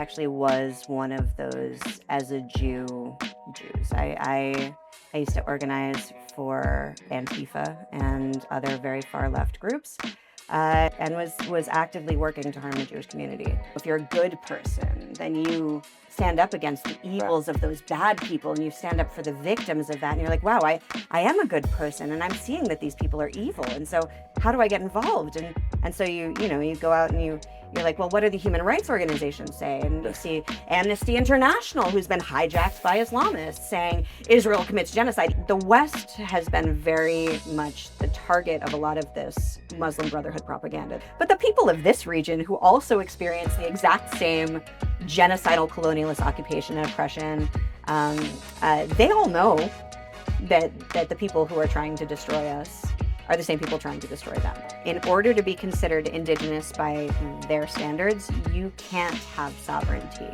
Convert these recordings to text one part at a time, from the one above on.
actually was one of those as a Jews. I used to organize for Antifa and other very far left groups, and was actively working to harm the Jewish community. If you're a good person, then you stand up against the evils of those bad people, and you stand up for the victims of that, and you're like, wow, I am a good person, and I'm seeing that these people are evil, and so how do I get involved? And so you go out and you're like, well, what do the human rights organizations say? And you see Amnesty International, who's been hijacked by Islamists, saying Israel commits genocide. The West has been very much the target of a lot of this Muslim Brotherhood propaganda. But the people of this region, who also experience the exact same genocidal colonialist occupation and oppression, they all know that the people who are trying to destroy us are the same people trying to destroy them. In order to be considered indigenous by their standards, you can't have sovereignty.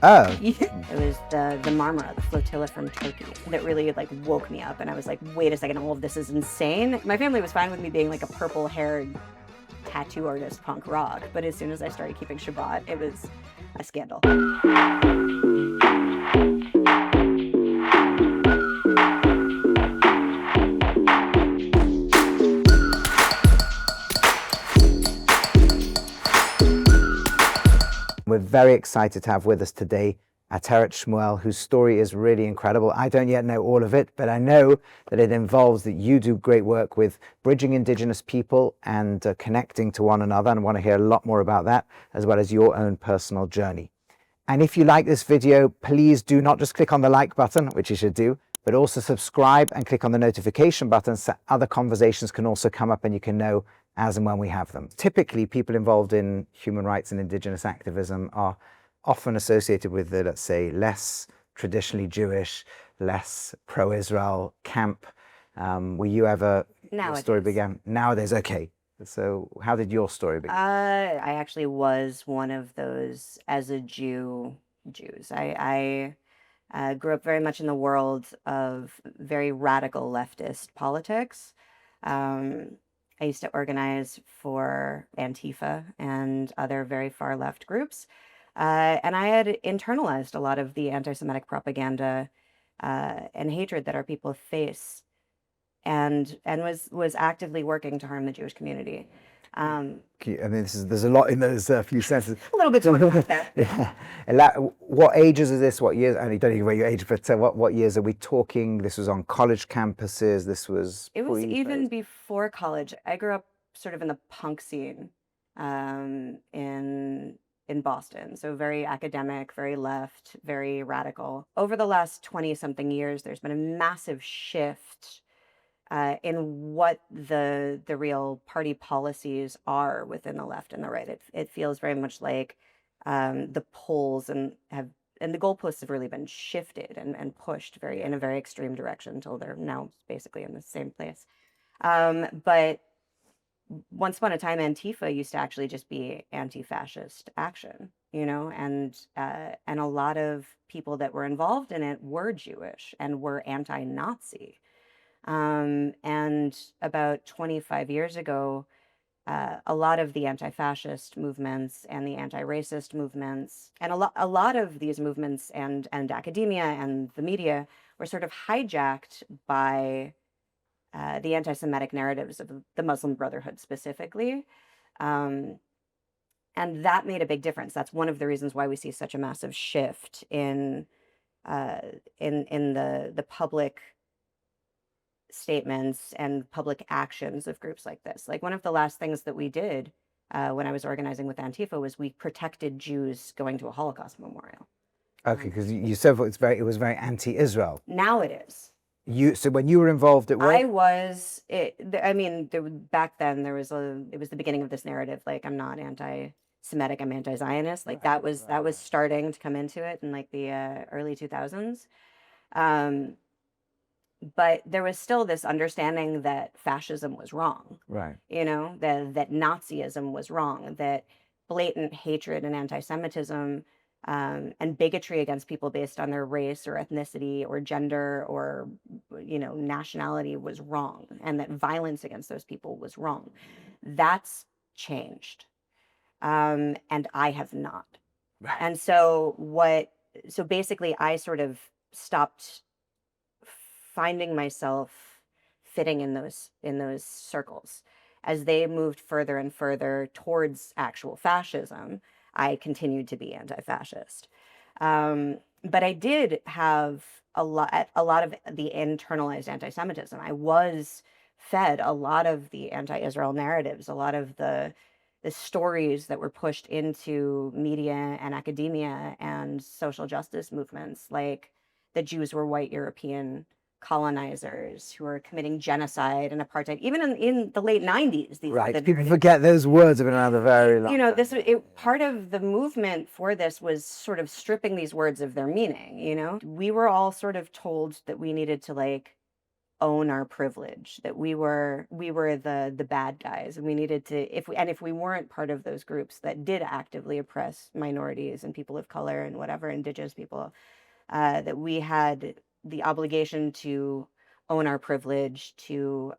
Oh. It was the Marmara, the flotilla from Turkey, that really woke me up, and I was like, wait a second, all of this is insane. My family was fine with me being like a purple-haired tattoo artist punk rock, but as soon as I started keeping Shabbat, it was a scandal. We're very excited to have with us today Ateret Shmuel, whose story is really incredible. I don't yet know all of it, but I know that it involves that you do great work with bridging Indigenous people and connecting to one another, and I want to hear a lot more about that, as well as your own personal journey. And if you like this video, please do not just click on the like button, which you should do, but also subscribe and click on the notification button so other conversations can also come up and you can know as and when we have them. Typically, people involved in human rights and Indigenous activism are often associated with the, let's say, less traditionally Jewish, less pro-Israel camp. Were you ever, your story began? Nowadays, okay. So how did your story begin? I actually was one of those as a Jews. I grew up very much in the world of very radical leftist politics. I used to organize for Antifa and other very far left groups. And I had internalized a lot of the anti-Semitic propaganda and hatred that our people face, and was actively working to harm the Jewish community. I mean, there's a lot in those few sentences. A little bit to unpack that. Yeah. What ages is this? What years? And you don't even know your age, but what years are we talking? This was on college campuses. This was. It was even before college. I grew up sort of in the punk scene in Boston, so very academic, very left, very radical. Over the last 20-something years, there's been a massive shift in what the real party policies are within the left and the right. It feels very much like the polls and the goalposts have really been shifted and pushed in a very extreme direction until they're now basically in the same place. But once upon a time, Antifa used to actually just be anti-fascist action, and a lot of people that were involved in it were Jewish and were anti-Nazi. And about 25 years ago, a lot of the anti-fascist movements and the anti-racist movements, and a lot of these movements and academia and the media were sort of hijacked by the anti-Semitic narratives of the Muslim Brotherhood specifically. And that made a big difference. That's one of the reasons why we see such a massive shift in the public statements and public actions of groups like this. Like, one of the last things that we did when I was organizing with Antifa was we protected Jews going to a Holocaust memorial. Okay, because you said it was very anti-Israel. Now it is. So when you were involved at work? I was. Back then it was the beginning of this narrative. Like, I'm not anti-Semitic, I'm anti-Zionist. Like, that was starting to come into it in like the early 2000s. But there was still this understanding that fascism was wrong. Right. That Nazism was wrong, that blatant hatred and anti-Semitism and bigotry against people based on their race or ethnicity or gender or, nationality was wrong, and that violence against those people was wrong. That's changed. And I have not. And so basically I sort of stopped finding myself fitting in those circles. As they moved further and further towards actual fascism, I continued to be anti-fascist. But I did have a lot of the internalized anti-Semitism. I was fed a lot of the anti-Israel narratives, a lot of the stories that were pushed into media and academia and social justice movements, like the Jews were white European colonizers who were committing genocide and apartheid, even in the late 90s. People forget those words have been around a very long time. Part of the movement for this was sort of stripping these words of their meaning. We were all sort of told that we needed to like own our privilege, that we were the bad guys, and we needed to, if we weren't part of those groups that did actively oppress minorities and people of color and whatever, indigenous people, that we had the obligation to own our privilege, to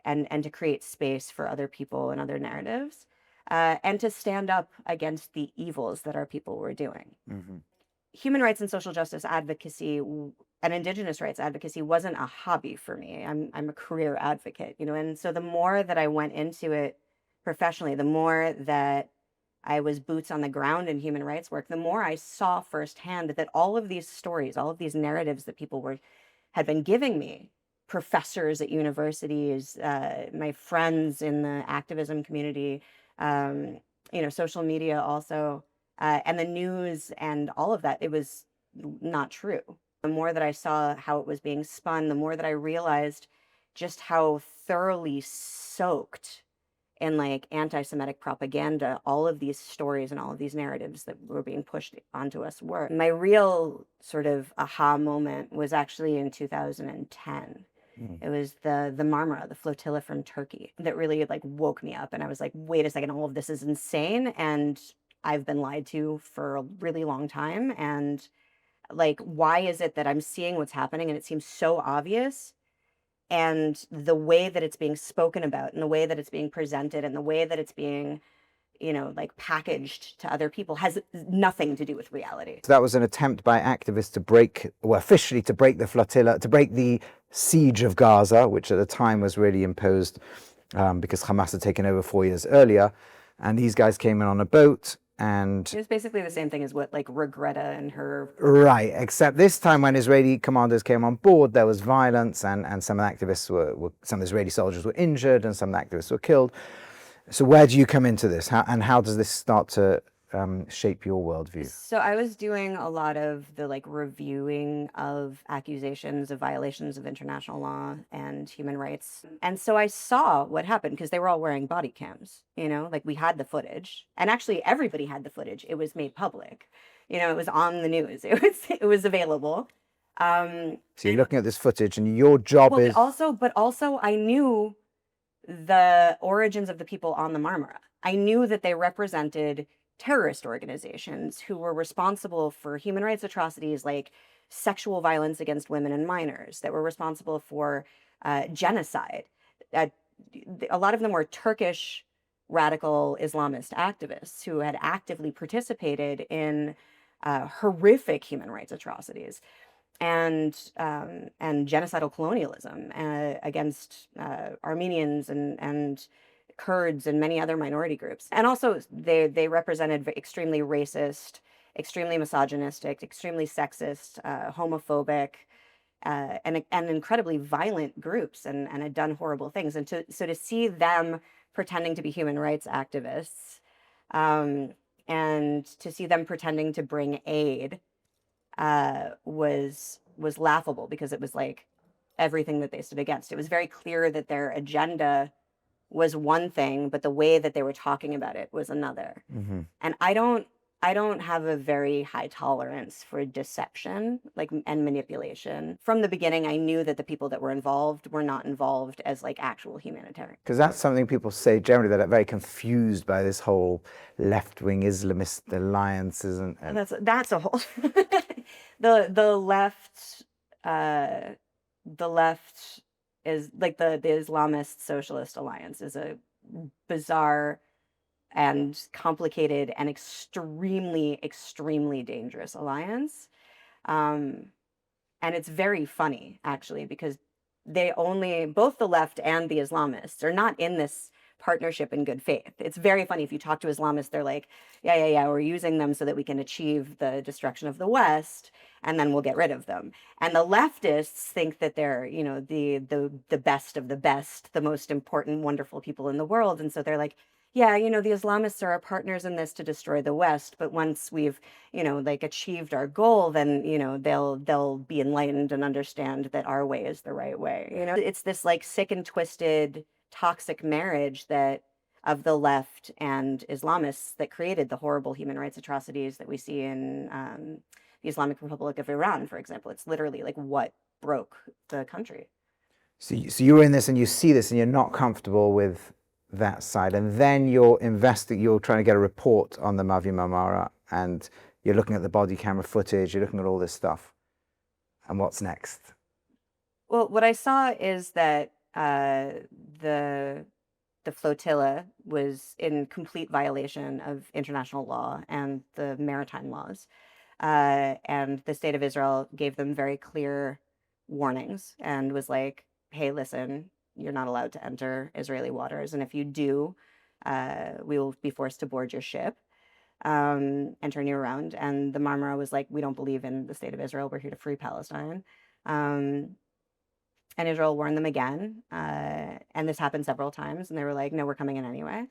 and to create space for other people and other narratives, and to stand up against the evils that our people were doing. Human rights and social justice advocacy and indigenous rights advocacy wasn't a hobby for me. I'm a career advocate, and so the more that I went into it professionally, the more that I was boots on the ground in human rights work, the more I saw firsthand that all of these stories, all of these narratives that people had been giving me, professors at universities, my friends in the activism community, social media also, and the news and all of that, it was not true. The more that I saw how it was being spun, the more that I realized just how thoroughly soaked in like anti-Semitic propaganda all of these stories and all of these narratives that were being pushed onto us were. My real sort of aha moment was actually in 2010. It was the Marmara, the flotilla from Turkey, that really like woke me up, and I was like, wait a second, all of this is insane, and I've been lied to for a really long time, and like, why is it that I'm seeing what's happening and it seems so obvious, and the way that it's being spoken about and the way that it's being presented and the way that it's being like packaged to other people has nothing to do with reality. So that was an attempt by activists officially to break the flotilla, to break the siege of Gaza, which at the time was really imposed because Hamas had taken over 4 years earlier. And these guys came in on a boat, and it was basically the same thing as what like Regretta and her. Right, except this time when Israeli commanders came on board, there was violence, and some activists some Israeli soldiers were injured, and some activists were killed. So where do you come into this? How does this start to shape your worldview? So I was doing a lot of the like reviewing of accusations of violations of international law and human rights. And so I saw what happened because they were all wearing body cams, like we had the footage, and actually everybody had the footage. It was made public, it was on the news. It was available. So you're looking at this footage, and your job is... But also I knew the origins of the people on the Marmara. I knew that they represented terrorist organizations who were responsible for human rights atrocities like sexual violence against women and minors, that were responsible for genocide. A lot of them were Turkish radical Islamist activists who had actively participated in horrific human rights atrocities and genocidal colonialism against Armenians and Kurds and many other minority groups. And also they represented extremely racist, extremely misogynistic, extremely sexist, homophobic, and incredibly violent groups, and had done horrible things. And so to see them pretending to be human rights activists, and to see them pretending to bring aid, was laughable, because it was like everything that they stood against. It was very clear that their agenda was one thing, but the way that they were talking about it was another. And I don't have a very high tolerance for deception, and manipulation. From the beginning, I knew that the people that were involved were not involved as like actual humanitarians. Because that's something people say generally, that are very confused by this whole left-wing Islamist alliances, and that's a whole the left is like the Islamist Socialist Alliance is a bizarre and complicated and extremely, extremely dangerous alliance. Um, and it's very funny, actually, because both the left and the Islamists are not in this partnership in good faith. It's very funny. If you talk to Islamists, they're like, yeah, we're using them so that we can achieve the destruction of the West, and then we'll get rid of them. And the leftists think that they're, the best of the best, the most important, wonderful people in the world. And so they're like, yeah, the Islamists are our partners in this to destroy the West, but once we've, like achieved our goal, then, they'll be enlightened and understand that our way is the right way. It's this like sick and twisted, toxic marriage that of the left and Islamists that created the horrible human rights atrocities that we see in the Islamic Republic of Iran, for example. It's literally like what broke the country. So you're in this and you see this and you're not comfortable with that side, and then you're trying to get a report on the Mavi Marmara, and you're looking at the body camera footage, you're looking at all this stuff. And what's next? Well, what I saw is that the flotilla was in complete violation of international law and the maritime laws. And the state of Israel gave them very clear warnings and was like, hey, listen, you're not allowed to enter Israeli waters. And if you do, we will be forced to board your ship and turn you around. And the Marmara was like, we don't believe in the state of Israel. We're here to free Palestine. And Israel warned them again. And this happened several times. And they were like, no, we're coming in anyway.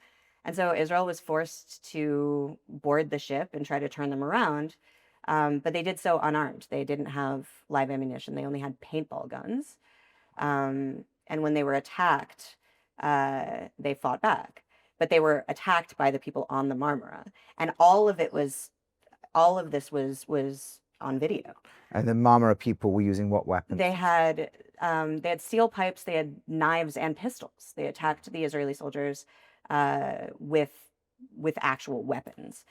And so Israel was forced to board the ship and try to turn them around. But they did so unarmed. They didn't have live ammunition. They only had paintball guns. And when they were attacked, they fought back. But they were attacked by the people on the Marmara. And all of this was on video. And the Marmara people were using what weapons? They had steel pipes, they had knives and pistols. They attacked the Israeli soldiers with actual weapons.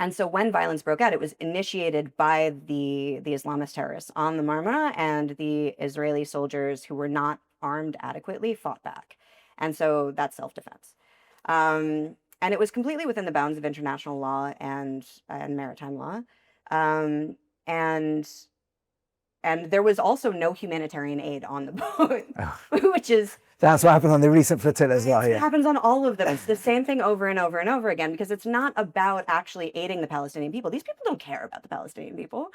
And so when violence broke out, it was initiated by the Islamist terrorists on the Marmara, and the Israeli soldiers who were not armed adequately fought back. And so that's self-defense. And it was completely within the bounds of international law and maritime law. And there was also no humanitarian aid on the boat, which is... That's what happened on the recent flotilla as well. It happens on all of them. It's the same thing over and over and over again, because it's not about actually aiding the Palestinian people. These people don't care about the Palestinian people.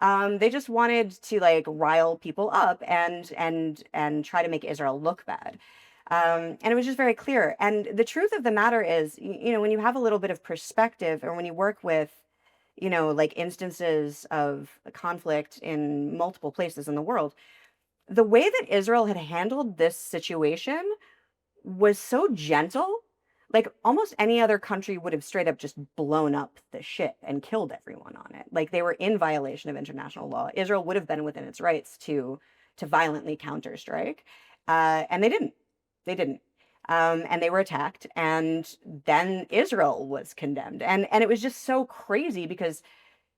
They just wanted to like rile people up and try to make Israel look bad. And it was just very clear. And the truth of the matter is, when you have a little bit of perspective, or when you work with, like instances of conflict in multiple places in the world, the way that Israel had handled this situation was so gentle. Like almost any other country would have straight up just blown up the ship and killed everyone on it. Like they were in violation of international law. Israel would have been within its rights to violently counterstrike. And they didn't. And they were attacked. And then Israel was condemned. And it was just so crazy, because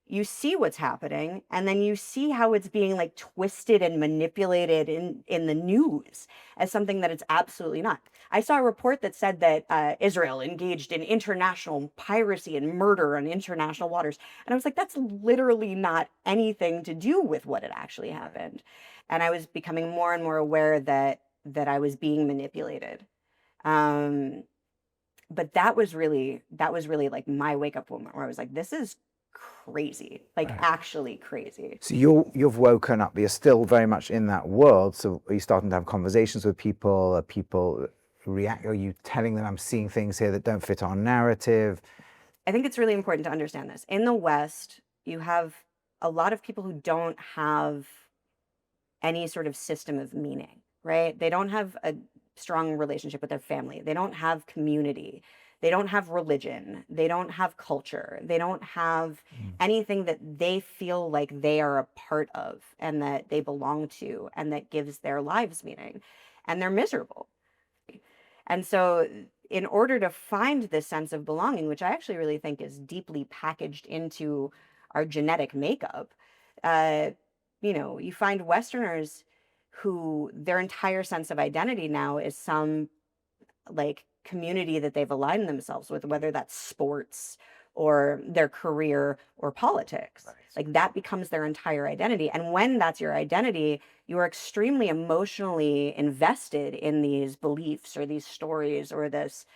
you see what's happening, and then you see how it's being like twisted and manipulated in the news as something that it's absolutely not. I saw a report that said that Israel engaged in international piracy and murder on international waters. And I was like, that's literally not anything to do with what had actually happened. And I was becoming more and more aware that I was being manipulated. But that was really like my wake up moment, where I was like, this is crazy, like actually crazy. So you've woken up, but you're still very much in that world. So are you starting to have conversations with people? Are people react? Are you telling them, I'm seeing things here that don't fit our narrative? I think it's really important to understand this. In the West, you have a lot of people who don't have any sort of system of meaning, right? They don't have a strong relationship with their family. They don't have community. They don't have religion. They don't have culture. They don't have anything that they feel like they are a part of and that they belong to and that gives their lives meaning. And they're miserable. And so in order to find this sense of belonging, which I actually really think is deeply packaged into our genetic makeup, you find Westerners who their entire sense of identity now is some like community that they've aligned themselves with, whether that's sports or their career or politics. Right. Like that becomes their entire identity. And when that's your identity, you are extremely emotionally invested in these beliefs or these stories or this,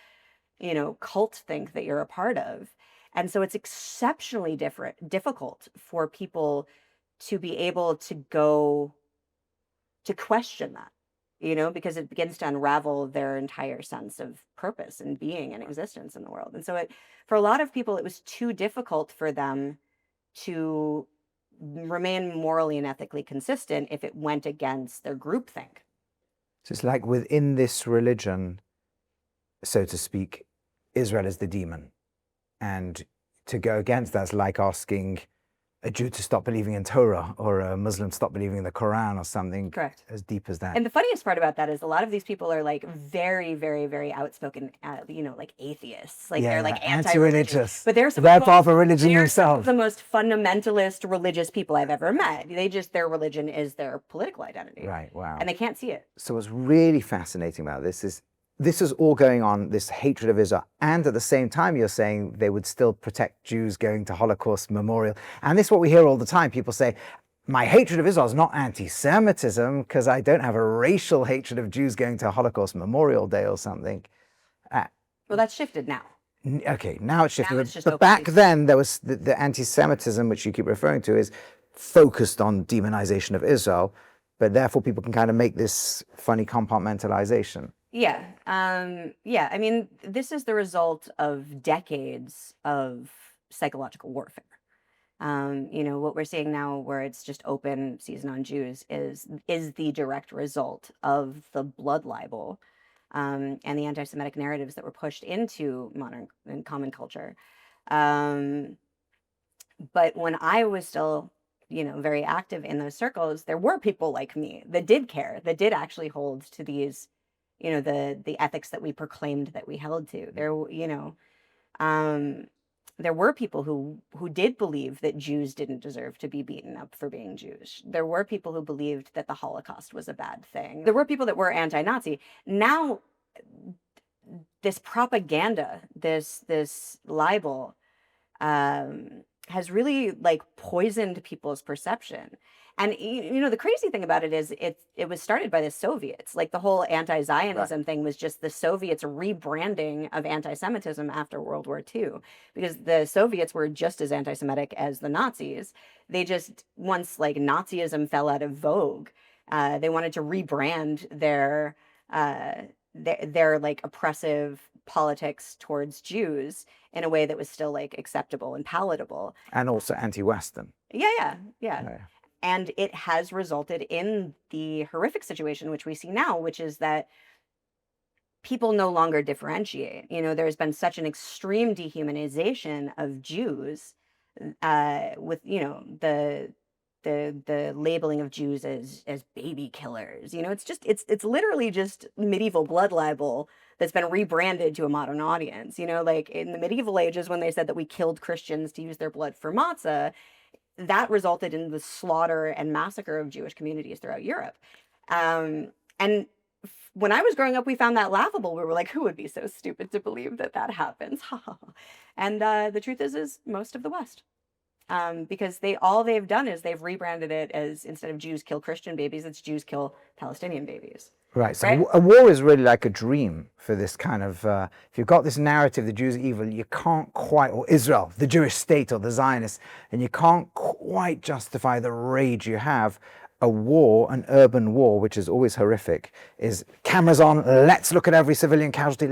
cult think that you're a part of. And so it's exceptionally difficult for people to be able to go to question that, because it begins to unravel their entire sense of purpose and being and existence in the world. And so for a lot of people, it was too difficult for them to remain morally and ethically consistent if it went against their groupthink. So it's like within this religion, so to speak, Israel is the demon. And to go against that's like asking a Jew to stop believing in Torah or a Muslim to stop believing in the Quran or something. Correct. As deep as that. And the funniest part about that is a lot of these people are like very, very, very outspoken, like atheists. Like they're like anti-religious. But they're part of a religion themselves. The most fundamentalist religious people I've ever met. Their religion is their political identity. Right, wow. And they can't see it. So what's really fascinating about this is all going on, this hatred of Israel, and at the same time you're saying they would still protect Jews going to Holocaust memorial. And this is what we hear all the time. People say, my hatred of Israel is not anti-Semitism because I don't have a racial hatred of Jews going to Holocaust Memorial Day or something. Well, that's shifted now. Okay, now it's shifted. Now it's just but back then there was the anti-Semitism, which you keep referring to, is focused on demonization of Israel, but therefore people can kind of make this funny compartmentalization. Yeah. I mean, this is the result of decades of psychological warfare. What we're seeing now where it's just open season on Jews is the direct result of the blood libel and the anti-Semitic narratives that were pushed into modern and common culture. But when I was still, very active in those circles, there were people like me that did care, that did actually hold to these the ethics that we proclaimed that we held to. There were people who did believe that Jews didn't deserve to be beaten up for being Jewish. There were people who believed that the Holocaust was a bad thing. There were people that were anti-Nazi. Now, this propaganda, this libel, has really like poisoned people's perception. And the crazy thing about it is it was started by the Soviets. Like the whole anti-Zionism thing was just the Soviets rebranding of anti-Semitism after World War II, because the Soviets were just as anti-Semitic as the Nazis. They just, once like Nazism fell out of vogue, they wanted to rebrand their like oppressive politics towards Jews in a way that was still like acceptable and palatable. And also anti-Western. Yeah. And it has resulted in the horrific situation which we see now, which is that people no longer differentiate. There's been such an extreme dehumanization of Jews with, the labeling of Jews as baby killers. It's literally just medieval blood libel that's been rebranded to a modern audience. Like in the medieval ages when they said that we killed Christians to use their blood for matzah, that resulted in the slaughter and massacre of Jewish communities throughout Europe. And when I was growing up, we found that laughable. We were like, who would be so stupid to believe that happens? And the truth is most of the West. Because all they've done is they've rebranded it as, instead of Jews kill Christian babies, it's Jews kill Palestinian babies. Right. So a war is really like a dream for this kind of, if you've got this narrative, the Jews are evil, you can't quite, or Israel, the Jewish state or the Zionists, and you can't quite justify the rage you have. A war, an urban war, which is always horrific, is cameras on, let's look at every civilian casualty,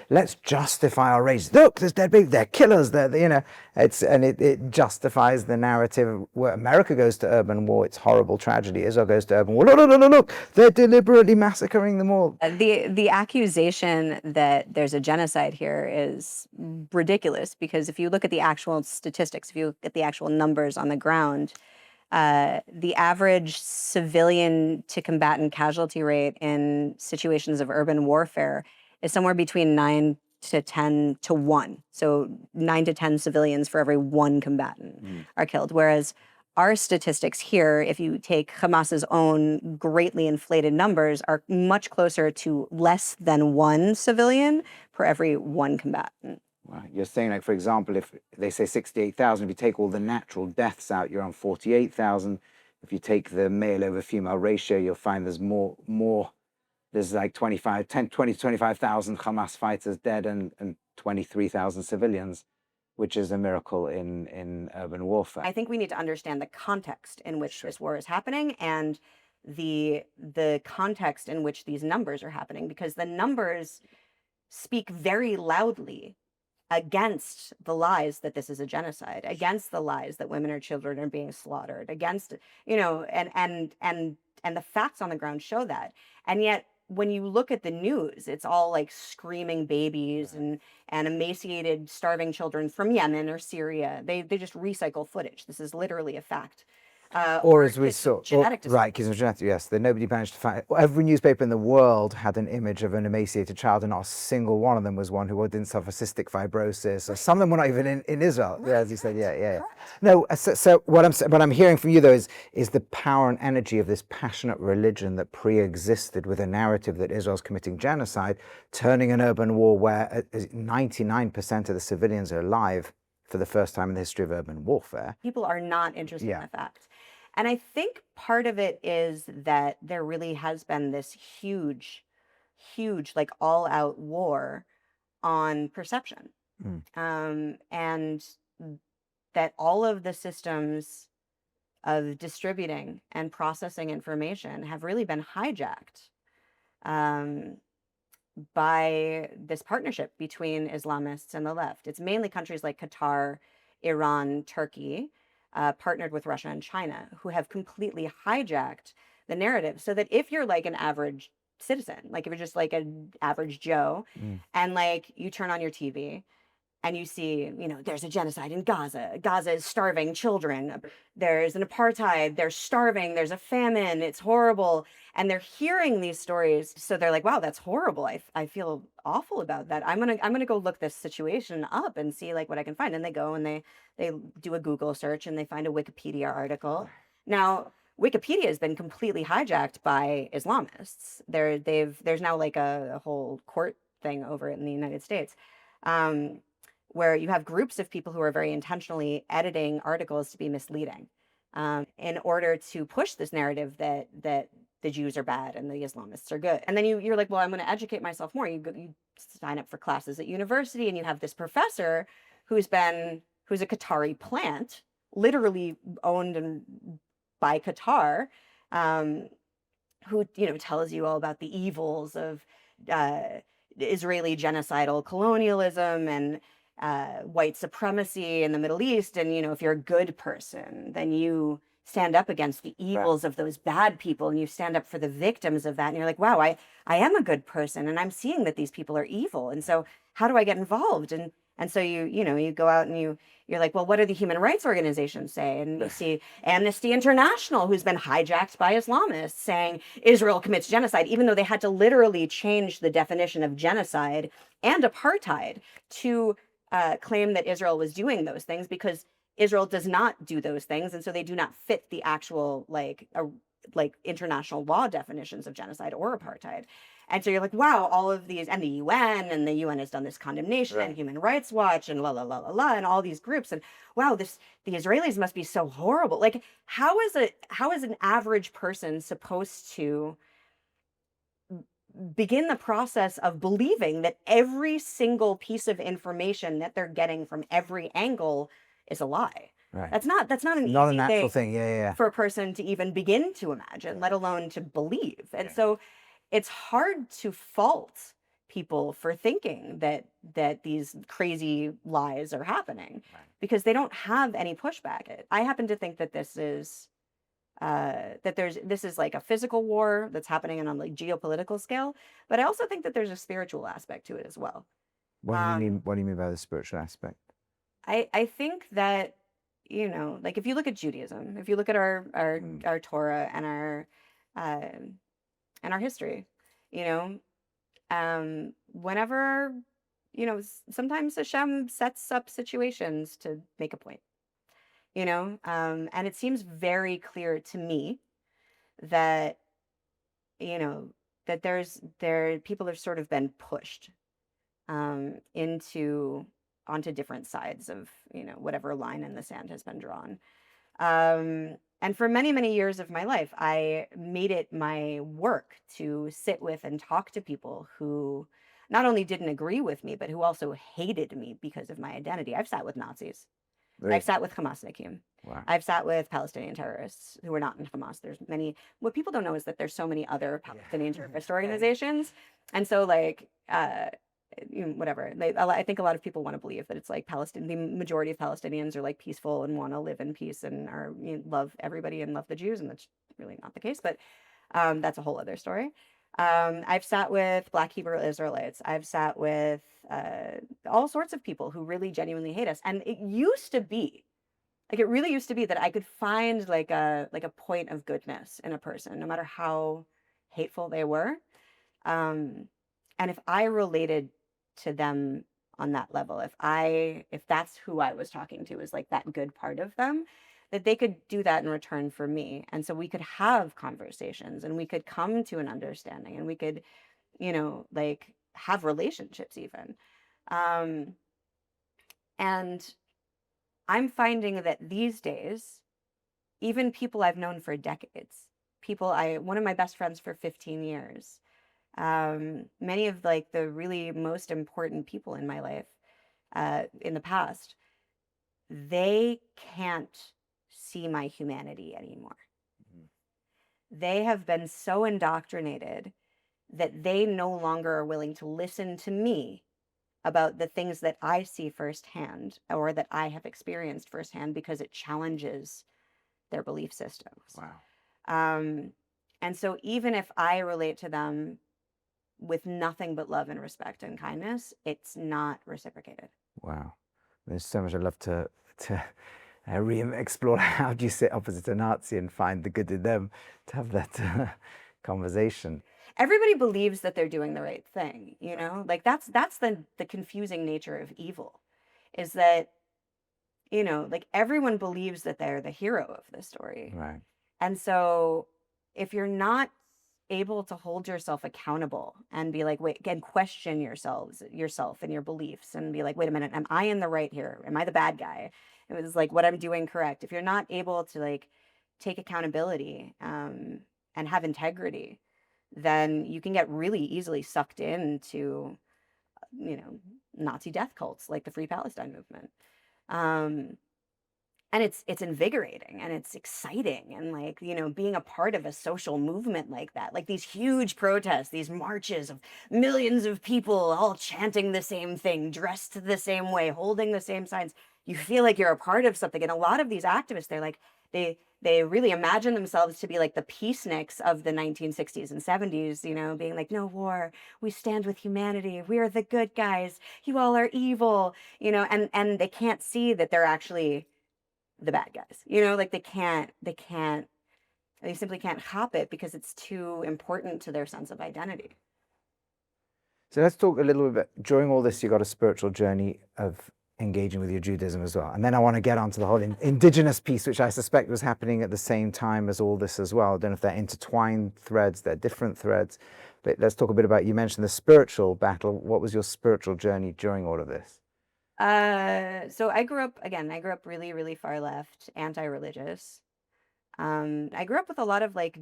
let's justify our rage. Look, there's dead babies, they're killers, it justifies the narrative. Where America goes to urban war, it's horrible tragedy. Israel goes to urban war, look, they're deliberately massacring them all. The accusation that there's a genocide here is ridiculous, because if you look at the actual statistics, if you look at the actual numbers on the ground, the average civilian to combatant casualty rate in situations of urban warfare is somewhere between 9 to 10 to 1. So 9 to 10 civilians for every one combatant are killed. Whereas our statistics here, if you take Hamas's own greatly inflated numbers, are much closer to less than one civilian per every one combatant. Well, you're saying, like, for example, if they say 68,000, if you take all the natural deaths out, you're on 48,000. If you take the male over female ratio, you'll find there's more. There's like 20 to 25,000 Hamas fighters dead and 23,000 civilians, which is a miracle in urban warfare. I think we need to understand the context in which this war is happening and the context in which these numbers are happening, because the numbers speak very loudly against the lies that this is a genocide, against the lies that women or children are being slaughtered, against, and the facts on the ground show that. And yet when you look at the news, it's all like screaming babies and emaciated, starving children from Yemen or Syria. They just recycle footage. This is literally a fact. Or as we saw, genetic right, genetic, yes, that nobody managed to find. Every newspaper in the world had an image of an emaciated child, and not a single one of them was one who didn't suffer cystic fibrosis, or some of them were not even in Israel. Right. Yeah, as you said, yeah. No, so what I'm hearing from you though is the power and energy of this passionate religion that pre-existed with a narrative that Israel's committing genocide, turning an urban war where 99% of the civilians are alive for the first time in the history of urban warfare. People are not interested in the fact. And I think part of it is that there really has been this huge, like all-out war on perception. And that all of the systems of distributing and processing information have really been hijacked by this partnership between Islamists and the left. It's mainly countries like Qatar, Iran, Turkey, partnered with Russia and China, who have completely hijacked the narrative, so that if you're like an average citizen, like if you're just like an average Joe, and like you turn on your TV and you see, there's a genocide in Gaza. Gaza is starving children. There's an apartheid. They're starving. There's a famine. It's horrible. And they're hearing these stories. So they're like, wow, that's horrible. I feel awful about that. I'm gonna go look this situation up and see like what I can find. And they go and they do a Google search and they find a Wikipedia article. Now, Wikipedia has been completely hijacked by Islamists. There's now like a whole court thing over it in the United States. Where you have groups of people who are very intentionally editing articles to be misleading in order to push this narrative that the Jews are bad and the Islamists are good. And then you're like, well, I'm going to educate myself more. You sign up for classes at university and you have this professor who's a Qatari plant, literally owned by Qatar, who tells you all about the evils of Israeli genocidal colonialism and white supremacy in the Middle East. And, if you're a good person, then you stand up against the evils of those bad people and you stand up for the victims of that. And you're like, wow, I am a good person and I'm seeing that these people are evil. And so how do I get involved? And so you go out and you're like, well, what do the human rights organizations say? And you see Amnesty International, who's been hijacked by Islamists, saying Israel commits genocide, even though they had to literally change the definition of genocide and apartheid to claim that Israel was doing those things, because Israel does not do those things, and so they do not fit the actual like international law definitions of genocide or apartheid. And so you're like, wow, all of these, and the UN has done this condemnation, and Human Rights Watch, and and all these groups, and wow, the Israelis must be so horrible. Like, how is an average person supposed to begin the process of believing that every single piece of information that they're getting from every angle is a lie? Right. That's not an Not a easy natural thing for a person to even begin to imagine, let alone to believe. And so it's hard to fault people for thinking that these crazy lies are happening, because they don't have any pushback. I happen to think that this is this is like a physical war that's happening on like geopolitical scale, but I also think that there's a spiritual aspect to it as well. What do you mean by the spiritual aspect? I think that, like if you look at Judaism, if you look at our Torah and our history, whenever, sometimes Hashem sets up situations to make a point. you know? And it seems very clear to me that, you know, that people have sort of been pushed into onto different sides of, you know, whatever line in the sand has been drawn. And for many, many years of my life, I made it my work to sit with and talk to people who not only didn't agree with me, but who also hated me because of my identity. I've sat with Nazis. I've sat with Hamasnikim. Wow. I've sat with Palestinian terrorists who are not in Hamas. There's many. What people don't know is that there's so many other Palestinian terrorist organizations, and so like, you know, whatever. I think a lot of people want to believe that it's like the majority of Palestinians are like peaceful and want to live in peace and are, you know, love everybody and love the Jews, and that's really not the case. But that's a whole other story. I've sat with Black Hebrew Israelites. I've sat with all sorts of people who really genuinely hate us. And it used to be, like, it really used to be that I could find like a point of goodness in a person, no matter how hateful they were. And if I related to them on that level, if that's who I was talking to, is like that good part of them, that they could do that in return for me. And so we could have conversations and we could come to an understanding and we could, you know, like have relationships even. And I'm finding that these days, even people I've known for decades, one of my best friends for 15 years, many of like the really most important people in my life, in the past, they can't see my humanity anymore. They have been so indoctrinated that they no longer are willing to listen to me about the things that I see firsthand or that I have experienced firsthand because it challenges their belief systems. Wow. And so even if I relate to them with nothing but love and respect and kindness, it's not reciprocated. Wow. There's so much I'd love to explore. How do you sit opposite a Nazi and find the good in them to have that conversation? Everybody believes that they're doing the right thing, you know? Like that's the confusing nature of evil, is that, you know, like everyone believes that they're the hero of the story. Right. And so if you're not able to hold yourself accountable and be like, wait, and question yourself and your beliefs and be like, wait a minute, am I in the right here? Am I the bad guy? It was like what I'm doing correct. If you're not able to like take accountability and have integrity, then you can get really easily sucked into, you know, Nazi death cults like the Free Palestine movement. And it's invigorating and it's exciting, and like, you know, being a part of a social movement like that, like these huge protests, these marches of millions of people all chanting the same thing, dressed the same way, holding the same signs, you feel like you're a part of something. And a lot of these activists, they're like, they really imagine themselves to be like the peaceniks of the 1960s and 70s, you know, being like, no war, we stand with humanity, we are the good guys, you all are evil, you know, and they can't see that they're actually the bad guys, you know, like they simply can't hop it because it's too important to their sense of identity. So let's talk a little bit. During all this, you got a spiritual journey of engaging with your Judaism as well. And then I want to get onto the whole indigenous piece, which I suspect was happening at the same time as all this as well. I don't know if they're intertwined threads, they're different threads. But let's talk a bit about, you mentioned the spiritual battle. What was your spiritual journey during all of this? So I grew up really, really far left, anti-religious. I grew up with a lot of like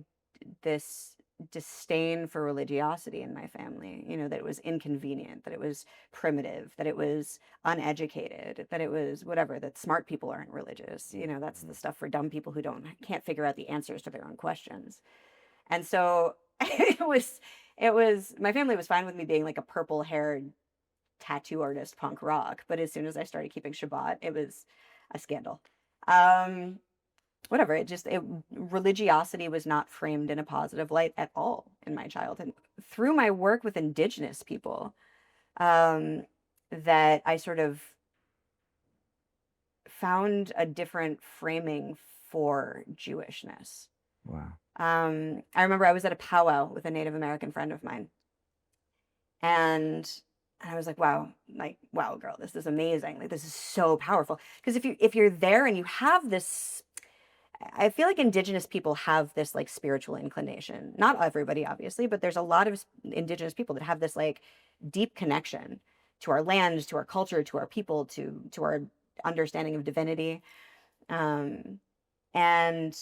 this disdain for religiosity in my family, you know, that it was inconvenient, that it was primitive, that it was uneducated, that it was whatever, that smart people aren't religious. You know, that's the stuff for dumb people who can't figure out the answers to their own questions. And so my family was fine with me being like a purple haired tattoo artist punk rock, but as soon as I started keeping Shabbat, it was a scandal. Whatever, religiosity was not framed in a positive light at all in my childhood. Through my work with Indigenous people, that I sort of found a different framing for Jewishness. Wow. I remember I was at a powwow with a Native American friend of mine, and And I was like, wow, girl, this is amazing. Like, this is so powerful. Because if you're there and you have this, I feel like Indigenous people have this like spiritual inclination. Not everybody, obviously, but there's a lot of Indigenous people that have this like deep connection to our land, to our culture, to our people, to our understanding of divinity. Um, and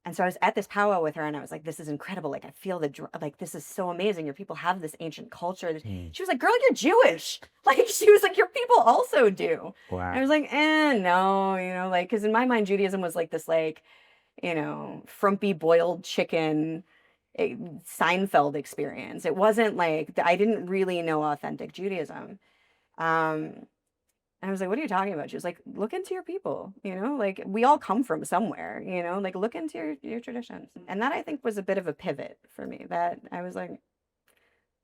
and so I was at this powwow with her, and I was like, "This is incredible! Like, I feel like this is so amazing. Your people have this ancient culture." Mm. She was like, "Girl, you're Jewish." Like, she was like, "Your people also do." Wow. And I was like, no, like, because in my mind, Judaism was like this, like, frumpy boiled chicken Seinfeld experience. It wasn't like I didn't really know authentic Judaism. Um, and I was like, what are you talking about? She was like, look into your people, like we all come from somewhere, like look into your traditions. And that I think was a bit of a pivot for me, that I was like,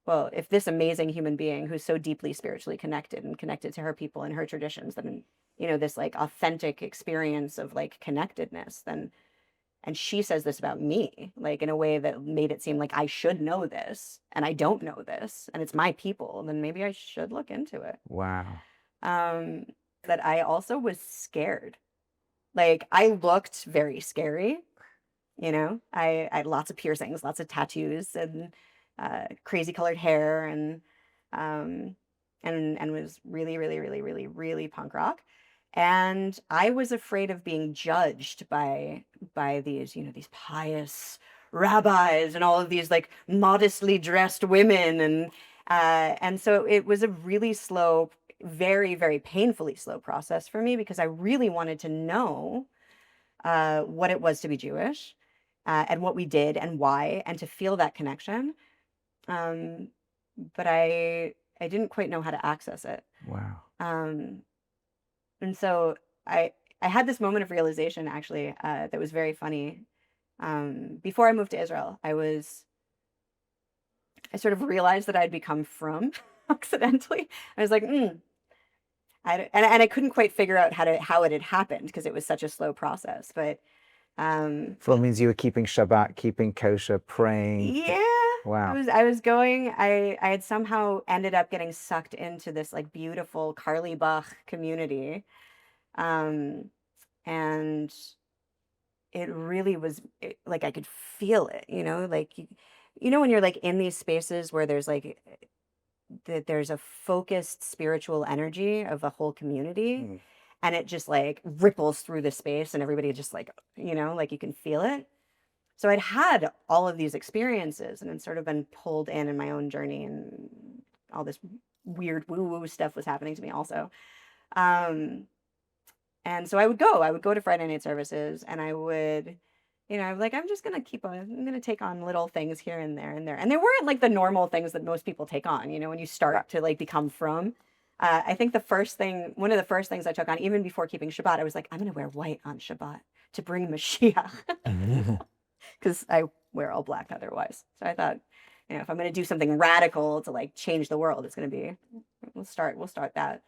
well, if this amazing human being who's so deeply spiritually connected and connected to her people and her traditions, then, this like authentic experience of like connectedness, then, and she says this about me, like in a way that made it seem like I should know this and I don't know this and it's my people, then maybe I should look into it. Wow. Um, that I also was scared. Like I looked very scary, I had lots of piercings, lots of tattoos, and crazy colored hair, um, and was really, really, really, really, really punk rock. And I was afraid of being judged by these, these pious rabbis and all of these like modestly dressed women, and so it was a really slow, very, very painfully slow process for me because I really wanted to know what it was to be Jewish, and what we did and why, and to feel that connection. Um, but I didn't quite know how to access it. Wow. Um, and so I had this moment of realization actually, that was very funny. Before I moved to Israel, I sort of realized that I'd become from accidentally. I was like, and I couldn't quite figure out how it had happened because it was such a slow process. But Well, it means you were keeping Shabbat, keeping kosher, praying. yeah, Wow. I was going. I had somehow ended up getting sucked into this like beautiful Carly Bach community, um, and it really was like I could feel it. Like when you're like in these spaces where there's like that there's a focused spiritual energy of a whole community. Mm. And it just like ripples through the space and everybody just like, like you can feel it. So I'd had all of these experiences and had sort of been pulled in my own journey, and all this weird woo woo stuff was happening to me also. Um, and so I would go to Friday night services, and I would, I'm like, I'm just going to I'm going to take on little things here and there and there. And they weren't like the normal things that most people take on, when you start to like become from. I think one of the first things I took on, even before keeping Shabbat, I was like, I'm going to wear white on Shabbat to bring Mashiach. Because I wear all black otherwise. So I thought, if I'm going to do something radical to like change the world, it's going to be, we'll start that.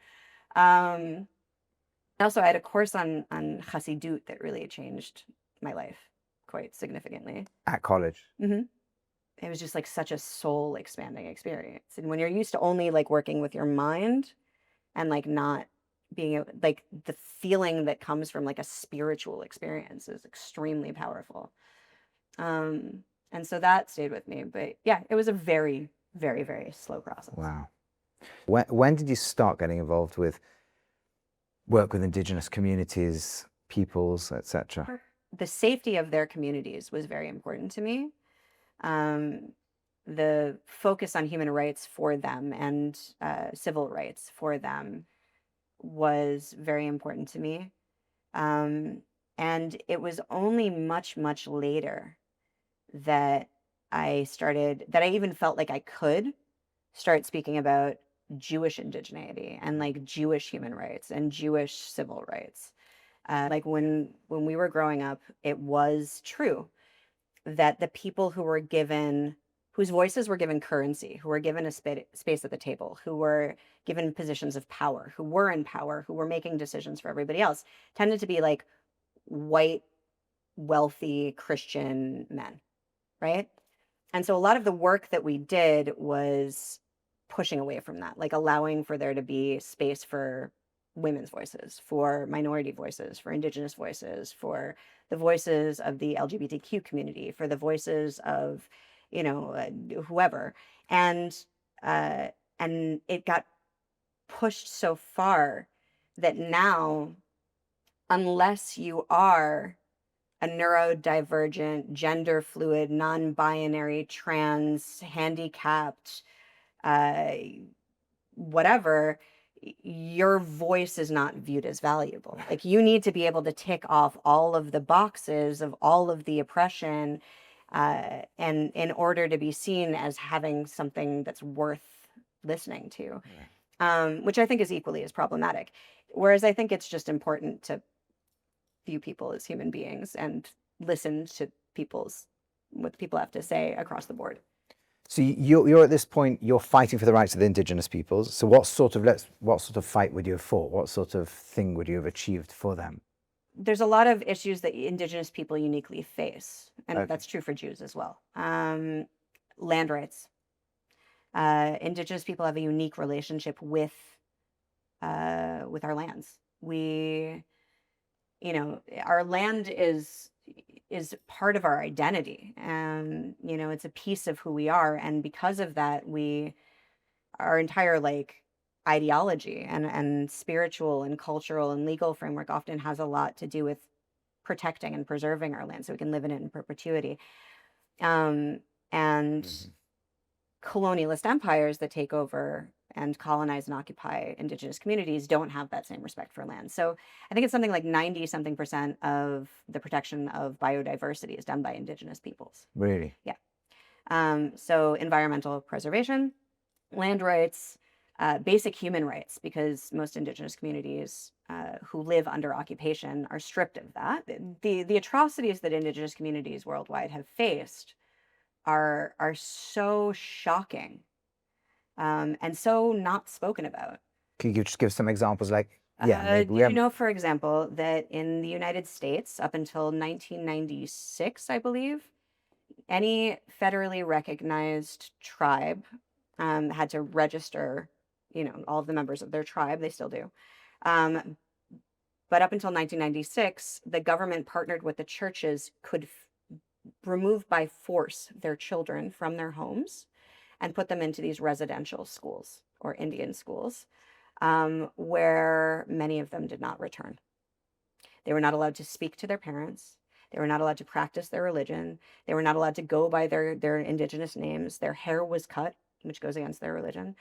Also, I had a course on Chassidut that really changed my life quite significantly. At college. Mm-hmm. It was just like such a soul expanding experience. And when you're used to only like working with your mind and like not being able, like the feeling that comes from like a spiritual experience is extremely powerful. And so that stayed with me. But yeah, it was a very, very, very slow process. Wow. When did you start getting involved with work with Indigenous communities, peoples, etc.? The safety of their communities was very important to me. The focus on human rights for them and civil rights for them was very important to me. And it was only much, much later that I even felt like I could start speaking about Jewish indigeneity and like Jewish human rights and Jewish civil rights. Like when we were growing up, it was true that the people whose voices were given currency, who were given a space at the table, who were given positions of power, who were in power, who were making decisions for everybody else, tended to be like white, wealthy Christian men, right? And so a lot of the work that we did was pushing away from that, like allowing for there to be space for women's voices, for minority voices, for Indigenous voices, for the voices of the LGBTQ community, for the voices of, whoever. And uh, and it got pushed so far that now, unless you are a neurodivergent, gender fluid, non-binary, trans, handicapped, uh, whatever, your voice is not viewed as valuable. Like, you need to be able to tick off all of the boxes of all of the oppression, and in order to be seen as having something that's worth listening to, which I think is equally as problematic. Whereas I think it's just important to view people as human beings and listen to what people have to say across the board. So you're at this point, you're fighting for the rights of the indigenous peoples. So what sort of fight would you have fought? What sort of thing would you have achieved for them? There's a lot of issues that indigenous people uniquely face, and Okay. that's true for Jews as well. Land rights. Indigenous people have a unique relationship with our lands. Our land is part of our identity, and it's a piece of who we are. And because of that, our entire ideology and spiritual and cultural and legal framework often has a lot to do with protecting and preserving our land so we can live in it in perpetuity. And colonialist empires that take over and colonize and occupy indigenous communities don't have that same respect for land. So I think it's something like 90-something% of the protection of biodiversity is done by indigenous peoples. Really? Yeah. So environmental preservation, land rights, basic human rights, because most indigenous communities who live under occupation are stripped of that. The atrocities that indigenous communities worldwide have faced are so shocking, and so not spoken about. Can you just give some examples? Like, Did you know, for example, that in the United States, up until 1996, I believe, any federally recognized tribe had to register, all of the members of their tribe. They still do. But up until 1996, the government partnered with the churches, could remove by force their children from their homes and put them into these residential schools or Indian schools, where many of them did not return. They were not allowed to speak to their parents. They were not allowed to practice their religion. They were not allowed to go by their indigenous names. Their hair was cut, which goes against their religion.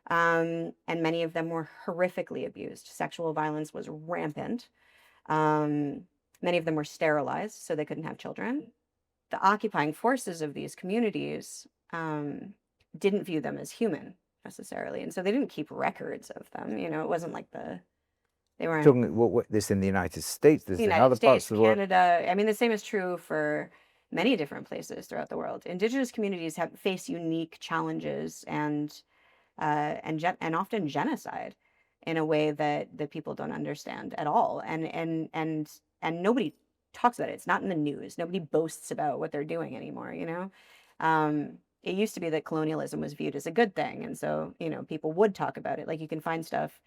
And many of them were horrifically abused. Sexual violence was rampant. Many of them were sterilized so they couldn't have children. The occupying forces of these communities didn't view them as human necessarily, and so they didn't keep records of them. It wasn't like they weren't talking this in the United States. This in other parts of the world. Canada. I mean, the same is true for many different places throughout the world. Indigenous communities face unique challenges and often genocide in a way that people don't understand at all, and nobody talks about it. It's not in the news. Nobody boasts about what they're doing anymore. It used to be that colonialism was viewed as a good thing, and so people would talk about it. Like, you can find stuff,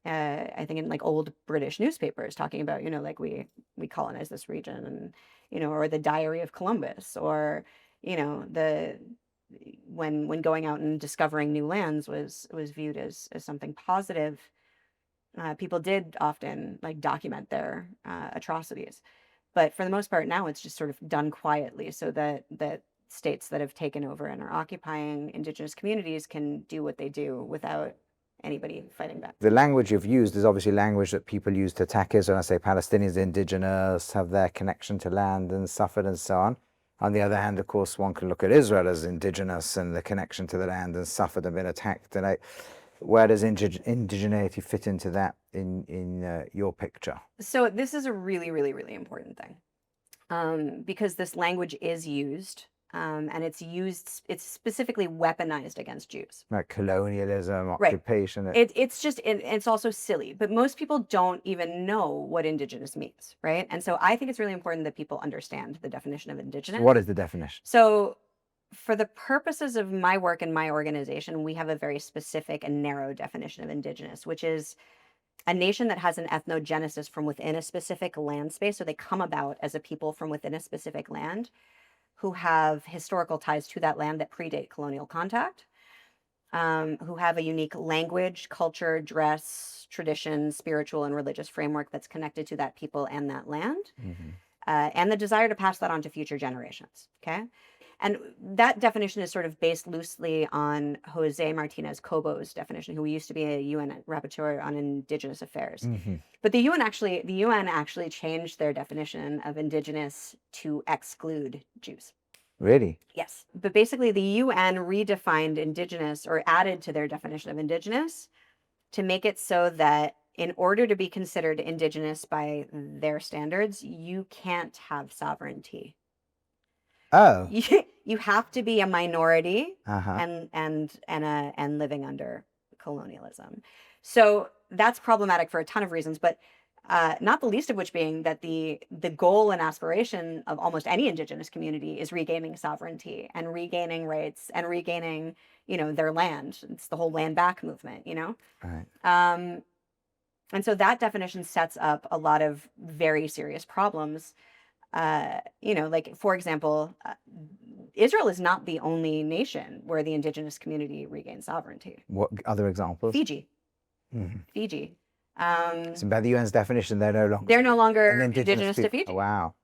I think, in old British newspapers talking about we colonized this region, and or the Diary of Columbus, or the when going out and discovering new lands was viewed as something positive. People did often document their atrocities, but for the most part now it's just sort of done quietly, so that states that have taken over and are occupying indigenous communities can do what they do without anybody fighting back. The language you've used is obviously language that people use to attack Israel. I say Palestinians, indigenous, have their connection to land and suffered and so on. On the other hand, of course, one can look at Israel as indigenous and the connection to the land and suffered and been attacked. And where does indigeneity fit into that in your picture? So this is a really, really, really important thing, because this language is used, and it's specifically weaponized against Jews. Like colonialism, occupation. Right. It's also silly, but most people don't even know what indigenous means, right? And so I think it's really important that people understand the definition of indigenous. What is the definition? So for the purposes of my work and my organization, we have a very specific and narrow definition of indigenous, which is a nation that has an ethnogenesis from within a specific land space. So they come about as a people from within a specific land who have historical ties to that land that predate colonial contact, who have a unique language, culture, dress, tradition, spiritual and religious framework that's connected to that people and that land, and the desire to pass that on to future generations. Okay. And that definition is sort of based loosely on Jose Martinez Cobo's definition, who used to be a UN rapporteur on Indigenous affairs. But the UN actually changed their definition of indigenous to exclude Jews. Really? Yes. But basically, the UN redefined indigenous, or added to their definition of indigenous, to make it so that in order to be considered indigenous by their standards, you can't have sovereignty. Oh. You have to be a minority Uh-huh. and living under colonialism. So that's problematic for a ton of reasons, but not the least of which being that the goal and aspiration of almost any indigenous community is regaining sovereignty and regaining rights and regaining, their land. It's the whole land back movement, Right. And so that definition sets up a lot of very serious problems. Like, for example, Israel is not the only nation where the indigenous community regains sovereignty. What other examples? Fiji. Fiji. So by the UN's definition, they're no longer an indigenous to Fiji. Oh, wow.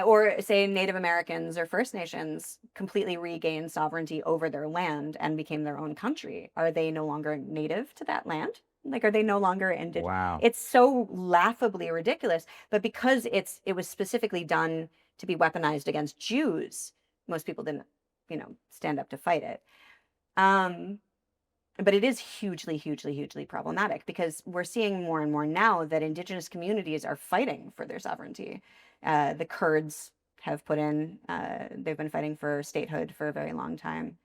Or say Native Americans or First Nations completely regained sovereignty over their land and became their own country. Are they no longer native to that land? Like, are they no longer indigenous? Wow. It's so laughably ridiculous. But because it was specifically done to be weaponized against Jews, most people didn't, stand up to fight it. But it is hugely, hugely, hugely problematic because we're seeing more and more now that indigenous communities are fighting for their sovereignty. The Kurds have they've been fighting for statehood for a very long time.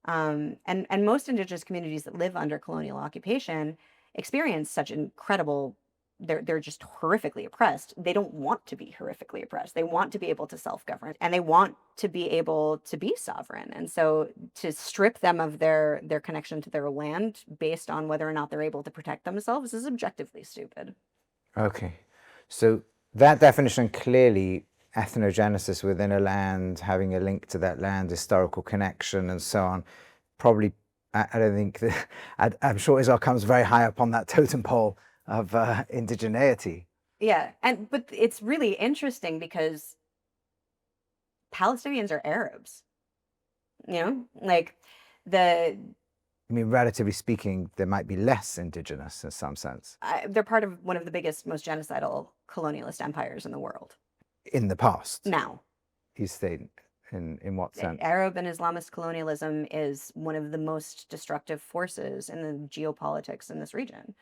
And most indigenous communities that live under colonial occupation experience such incredible, they're just horrifically oppressed. They don't want to be horrifically oppressed. They want to be able to self-govern and they want to be able to be sovereign. And so to strip them of their connection to their land based on whether or not they're able to protect themselves is objectively stupid. Okay. So that definition, clearly ethnogenesis within a land, having a link to that land, historical connection and so on, probably, I don't think that, I'm sure Israel comes very high up on that totem pole of indigeneity. Yeah, but it's really interesting because Palestinians are Arabs. Like I mean, relatively speaking, there might be less indigenous in some sense. They're part of one of the biggest, most genocidal colonialist empires in the world. In the past? Now. You say, in what sense? Arab and Islamist colonialism is one of the most destructive forces in the geopolitics in this region.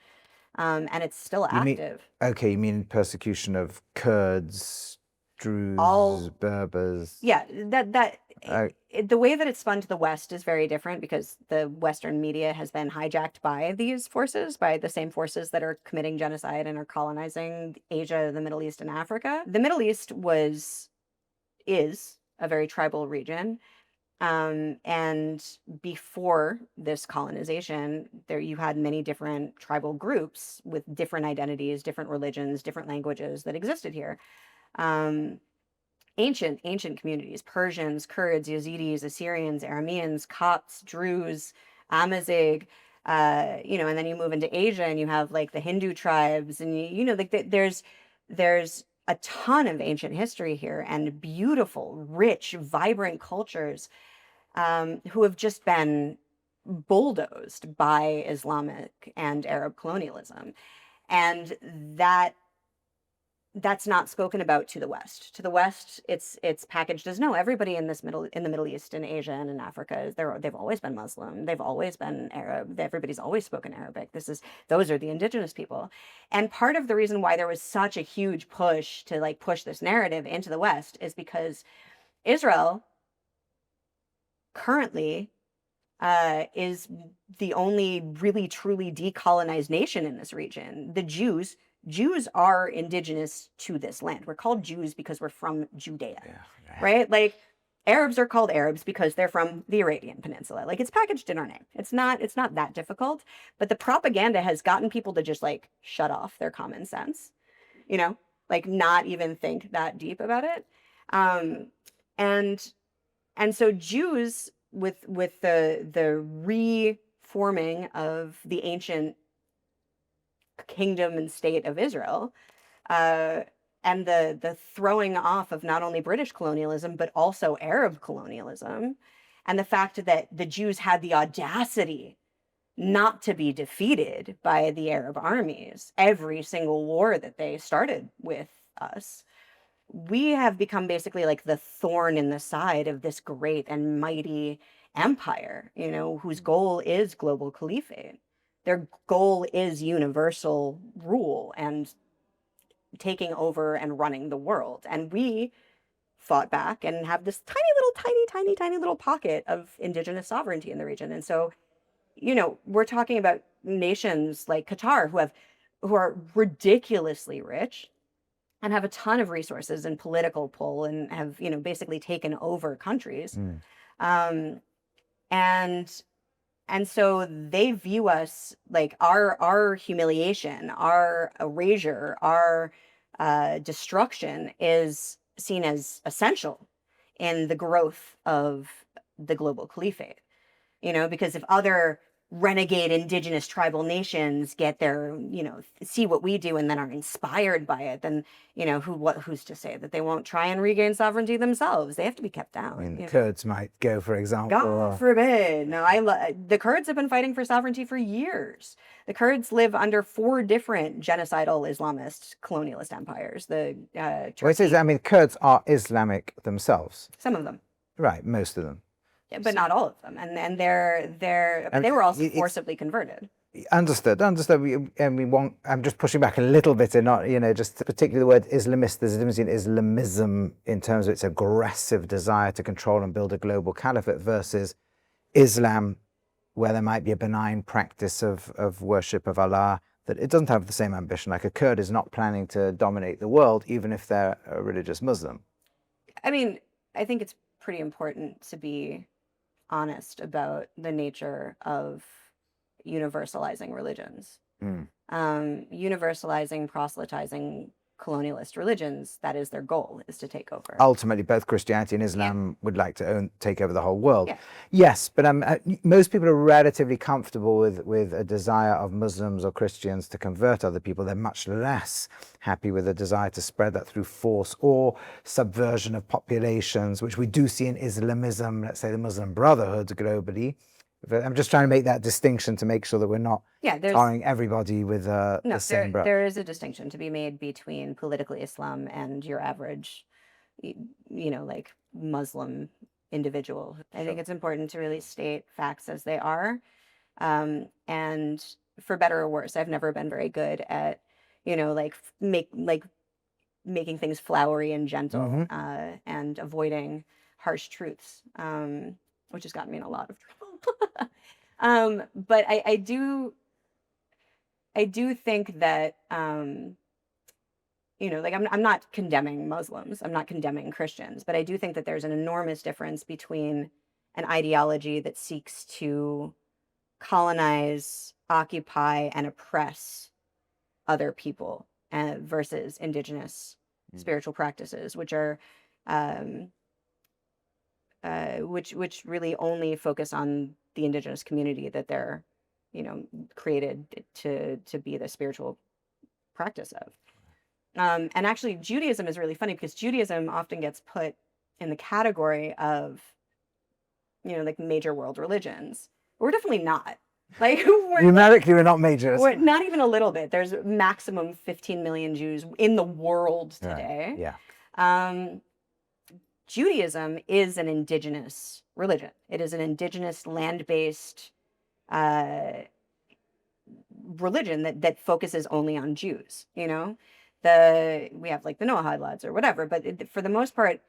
And it's still active. You mean persecution of Kurds, Druze, Berbers? Yeah, the way that it's spun to the West is very different because the Western media has been hijacked by these forces, by the same forces that are committing genocide and are colonizing Asia, the Middle East, and Africa. The Middle East is a very tribal region. And before this colonization, you had many different tribal groups with different identities, different religions, different languages that existed here. Ancient communities: Persians, Kurds, Yazidis, Assyrians, Arameans, Copts, Druze, Amazigh, and then you move into Asia and you have like the Hindu tribes, and there's a ton of ancient history here and beautiful, rich, vibrant cultures who have just been bulldozed by Islamic and Arab colonialism. And that's not spoken about to the West. To the West, it's packaged as, no, everybody in the Middle East and Asia and in Africa, they've always been Muslim, they've always been Arab, everybody's always spoken Arabic. Those are the indigenous people. And part of the reason why there was such a huge push to push this narrative into the West is because Israel currently is the only really truly decolonized nation in this region. The Jews are indigenous to this land. We're called Jews because we're from Judea, right? Arabs are called Arabs because they're from the Arabian Peninsula. Like, it's packaged in our name. It's not that difficult, but the propaganda has gotten people to just like shut off their common sense, you know, like not even think that deep about it. Um, and so Jews with the reforming of the ancient kingdom and state of Israel, uh, and the throwing off of not only British colonialism but also Arab colonialism, and the fact that the Jews had the audacity not to be defeated by the Arab armies every single war that they started with us. We have become basically like the thorn in the side of this great and mighty empire, you know, whose goal is global caliphate. Their goal is universal rule and taking over and running the world. And we fought back and have this tiny little pocket of indigenous sovereignty in the region. And so, you know, we're talking about nations like Qatar who are ridiculously rich and have a ton of resources and political pull and have, you know, basically taken over countries. Um, and so they view us like our humiliation, our erasure, our destruction is seen as essential in the growth of the global caliphate. You know, because if other renegade indigenous tribal nations get their, you know, see what we do and then are inspired by it, then, you know, who's to say that they won't try and regain sovereignty themselves? They have to be kept down. I mean, the you know? Kurds might go, for example. God forbid. No, the Kurds have been fighting for sovereignty for years. The Kurds live under 4 different genocidal Islamist colonialist empires. I mean, Kurds are Islamic themselves. Some of them. Right, most of them. Yeah, but not all of them, and they were also forcibly converted. Understood. I'm just pushing back a little bit, and not, you know, just particularly the word Islamist. There's a difference in Islamism in terms of its aggressive desire to control and build a global caliphate versus Islam, where there might be a benign practice of worship of Allah, that it doesn't have the same ambition. Like a Kurd is not planning to dominate the world, even if they're a religious Muslim. I mean, I think it's pretty important to be honest about the nature of universalizing religions. Universalizing, proselytizing colonialist religions, that is their goal, is to take over. Ultimately, both Christianity and Islam would like to take over the whole world. Yeah. Yes, but most people are relatively comfortable with a desire of Muslims or Christians to convert other people. They're much less happy with a desire to spread that through force or subversion of populations, which we do see in Islamism, let's say the Muslim Brotherhood globally. But I'm just trying to make that distinction to make sure that we're not tarring everybody with the same brush. There is a distinction to be made between political Islam and your average, you know, like Muslim individual. I think it's important to really state facts as they are. And for better or worse, I've never been very good at, you know, like making things flowery and gentle, and avoiding harsh truths, which has gotten me in a lot of trouble. But I do think that, you know, like I'm not condemning Muslims, I'm not condemning Christians, but I do think that there's an enormous difference between an ideology that seeks to colonize, occupy, and oppress other people versus indigenous spiritual practices, which are which really only focus on the indigenous community that they're, you know, created to be the spiritual practice of. And actually, Judaism is really funny because Judaism often gets put in the category of, you know, like major world religions. We're definitely not. Like, numerically, we're not major. We're not even a little bit. There's maximum 15 million Jews in the world today. Right. Yeah. Judaism is an indigenous religion. It is an indigenous land-based religion that focuses only on Jews. You know, we have like the Noahide laws or whatever, but for the most part,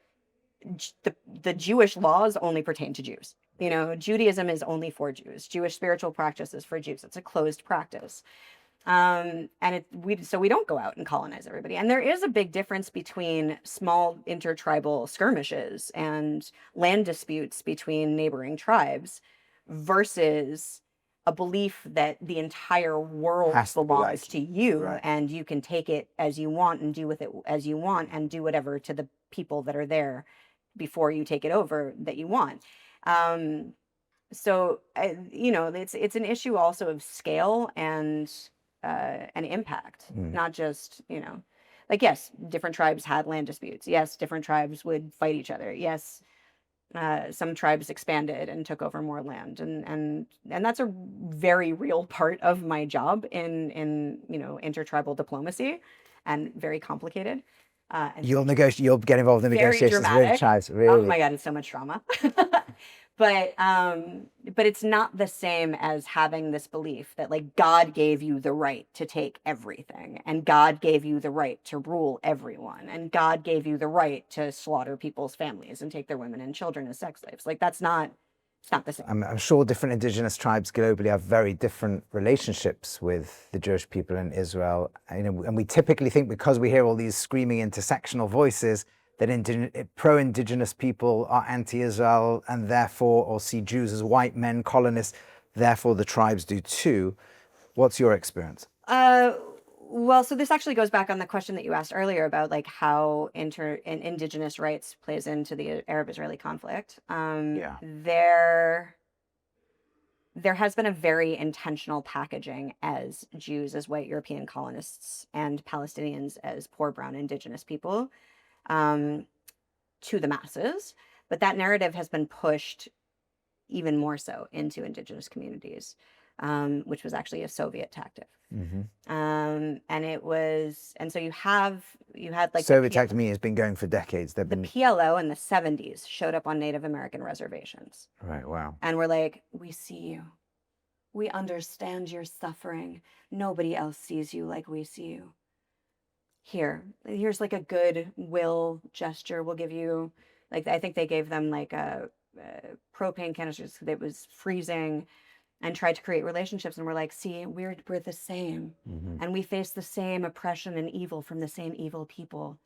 the Jewish laws only pertain to Jews. You know, Judaism is only for Jews. Jewish spiritual practice is for Jews. It's a closed practice. So we don't go out and colonize everybody. And there is a big difference between small intertribal skirmishes and land disputes between neighboring tribes versus a belief that the entire world Has to be belongs like to you right. and you can take it as you want and do with it as you want and do whatever to the people that are there before you take it over that you want. So it's an issue also of scale and impact, not just like, yes, different tribes had land disputes. Yes, different tribes would fight each other. Yes, some tribes expanded and took over more land, and that's a very real part of my job in intertribal diplomacy, and very complicated. And You'll get involved in very negotiations with dramatic. tribes, Oh really. my God, it's so much drama. But it's not the same as having this belief that, like, God gave you the right to take everything, and God gave you the right to rule everyone, and God gave you the right to slaughter people's families and take their women and children as sex slaves. Like, it's not the same. I'm sure different indigenous tribes globally have very different relationships with the Jewish people in Israel. And we typically think, because we hear all these screaming intersectional voices, that pro-indigenous people are anti-Israel and therefore, or see Jews as white men colonists, therefore the tribes do too. What's your experience? Well, so this actually goes back on the question that you asked earlier about, like, how indigenous rights plays into the Arab-Israeli conflict. Yeah. There has been a very intentional packaging as Jews as white European colonists and Palestinians as poor brown indigenous people, to the masses. But that narrative has been pushed even more so into indigenous communities, which was actually a Soviet tactic. And so you had like Soviet tactic to me has been going for decades. The PLO in the 70s showed up on Native American reservations. Right, wow. And we're like, we see you. We understand your suffering. Nobody else sees you like we see you. Here's like a goodwill gesture. We'll give you, like, I think they gave them like a propane canisters that was freezing, and tried to create relationships. And we're like, see, we're the same. And we face the same oppression and evil from the same evil people.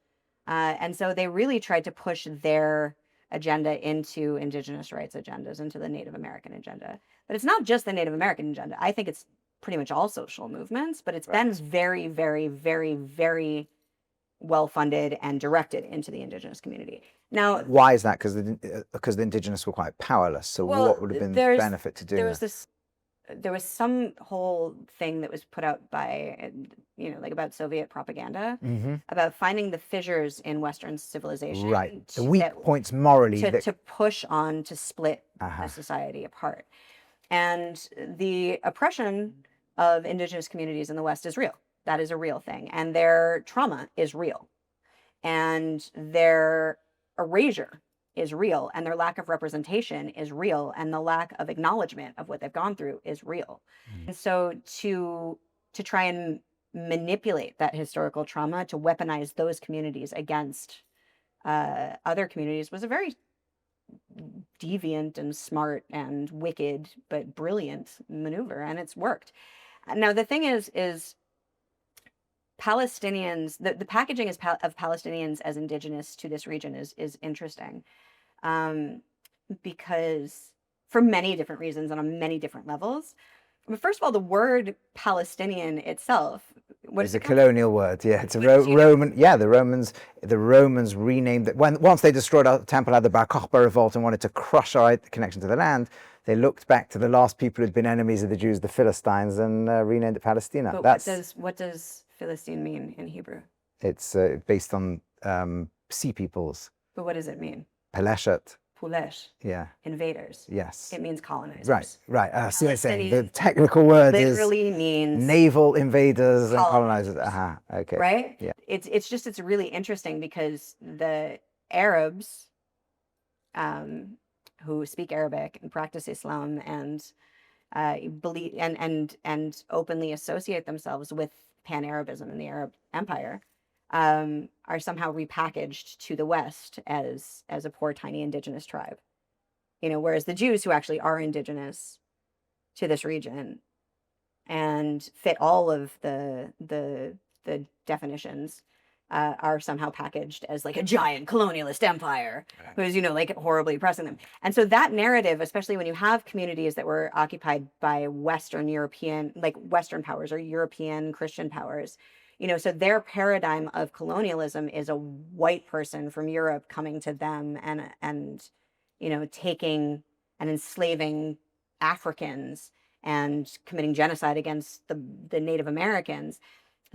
And so they really tried to push their agenda into indigenous rights agendas, into the Native American agenda. But it's not just the Native American agenda. I think it's pretty much all social movements, but it's been very, very, very, very well funded and directed into the indigenous community. Now, why is that? Because the indigenous were quite powerless. So what would have been the benefit to doing that? There was some whole thing that was put out by, like, about Soviet propaganda, about finding the fissures in Western civilization. Right. The weak points morally. To push on to split the society apart. And the oppression of indigenous communities in the West is real. That is a real thing. And their trauma is real. And their erasure is real, and their lack of representation is real, and the lack of acknowledgement of what they've gone through is real. And so to try and manipulate that historical trauma, to weaponize those communities against other communities, was a very deviant and smart and wicked but brilliant maneuver, and it's worked. Now the thing is Palestinians, the packaging of Palestinians as indigenous to this region is interesting, because for many different reasons and on many different levels. But first of all, the word Palestinian itself is a colonial word. Yeah, it's a Roman. Yeah, the Romans renamed it once they destroyed our temple, had the Bar Kokhba revolt and wanted to crush our connection to the land. They looked back to the last people who'd been enemies of the Jews, the Philistines, and renamed it Palestina. But what does Philistine mean in Hebrew? It's based on sea peoples. But what does it mean? Peleshet. Pulesh. Yeah. Invaders. Yes. It means colonizers. Right. See what I'm saying? The technical word literally means naval invaders and colonizers. Okay. Right? Yeah. It's really interesting because the Arabs, who speak Arabic and practice Islam and believe and openly associate themselves with Pan-Arabism in the Arab Empire, are somehow repackaged to the West as a poor, tiny indigenous tribe. Whereas the Jews, who actually are indigenous to this region, and fit all of the definitions, are somehow packaged as like a giant colonialist empire who's, like horribly oppressing them. And so that narrative, especially when you have communities that were occupied by Western European, like Western powers or European Christian powers, so their paradigm of colonialism is a white person from Europe coming to them and taking and enslaving Africans and committing genocide against the Native Americans.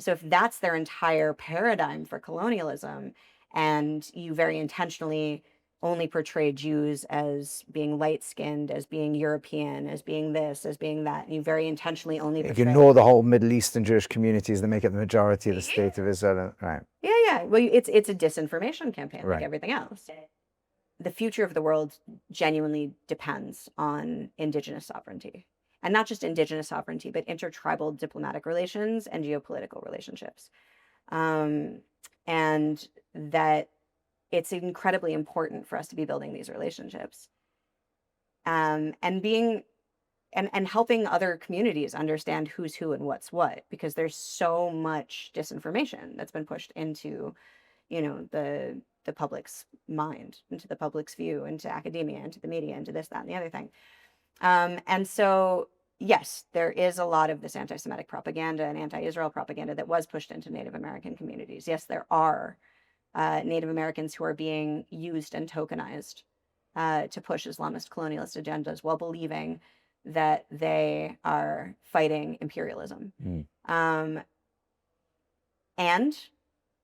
So if that's their entire paradigm for colonialism, and you very intentionally only portray Jews as being light-skinned, as being European, as being this, as being that, and you very intentionally only portray... Ignore the whole Middle Eastern Jewish communities that make up the majority of the state of Israel, right? Yeah. Well, it's a disinformation campaign, like Right. everything else. The future of the world genuinely depends on Indigenous sovereignty. And not just Indigenous sovereignty, but intertribal diplomatic relations and geopolitical relationships. And that it's incredibly important for us to be building these relationships. And helping other communities understand who's who and what's what, because there's so much disinformation that's been pushed into, the public's mind, into the public's view, into academia, into the media, into this, that, and the other thing. And so, yes, there is a lot of this anti-Semitic propaganda and anti-Israel propaganda that was pushed into Native American communities. Yes, there are Native Americans who are being used and tokenized to push Islamist colonialist agendas while believing that they are fighting imperialism. And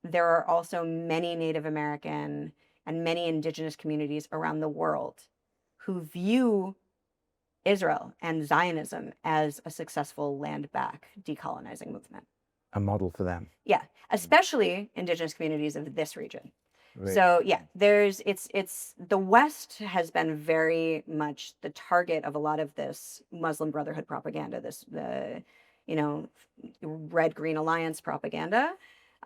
there are also many Native American and many Indigenous communities around the world who view Israel and Zionism as a successful land-back decolonizing movement. A model for them. Yeah, especially Indigenous communities of this region. Right. So yeah, it's the West has been very much the target of a lot of this Muslim Brotherhood propaganda, the Red Green Alliance propaganda.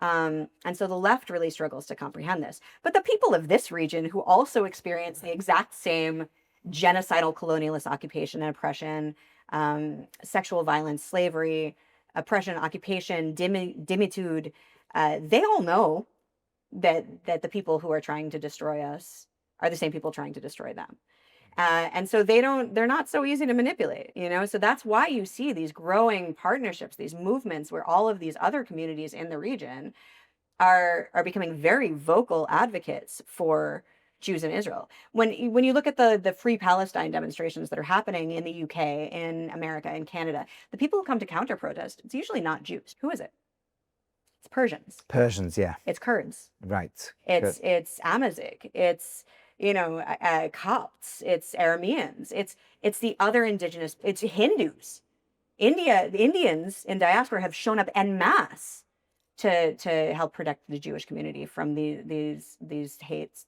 And so the left really struggles to comprehend this. But the people of this region who also experience the exact same genocidal colonialist occupation and oppression, sexual violence, slavery, oppression, occupation, dimitude, they all know that the people who are trying to destroy us are the same people trying to destroy them. And so they're not so easy to manipulate, so that's why you see these growing partnerships, these movements where all of these other communities in the region are becoming very vocal advocates for Jews in Israel. When you look at the Free Palestine demonstrations that are happening in the UK, in America, in Canada, the people who come to counter protest, it's usually not Jews. Who is it? It's Persians. Persians, yeah. It's Kurds. Right. It's Amazigh. It's Copts. It's Arameans. It's the other indigenous. It's Hindus. The Indians in diaspora have shown up en masse to help protect the Jewish community from these hates.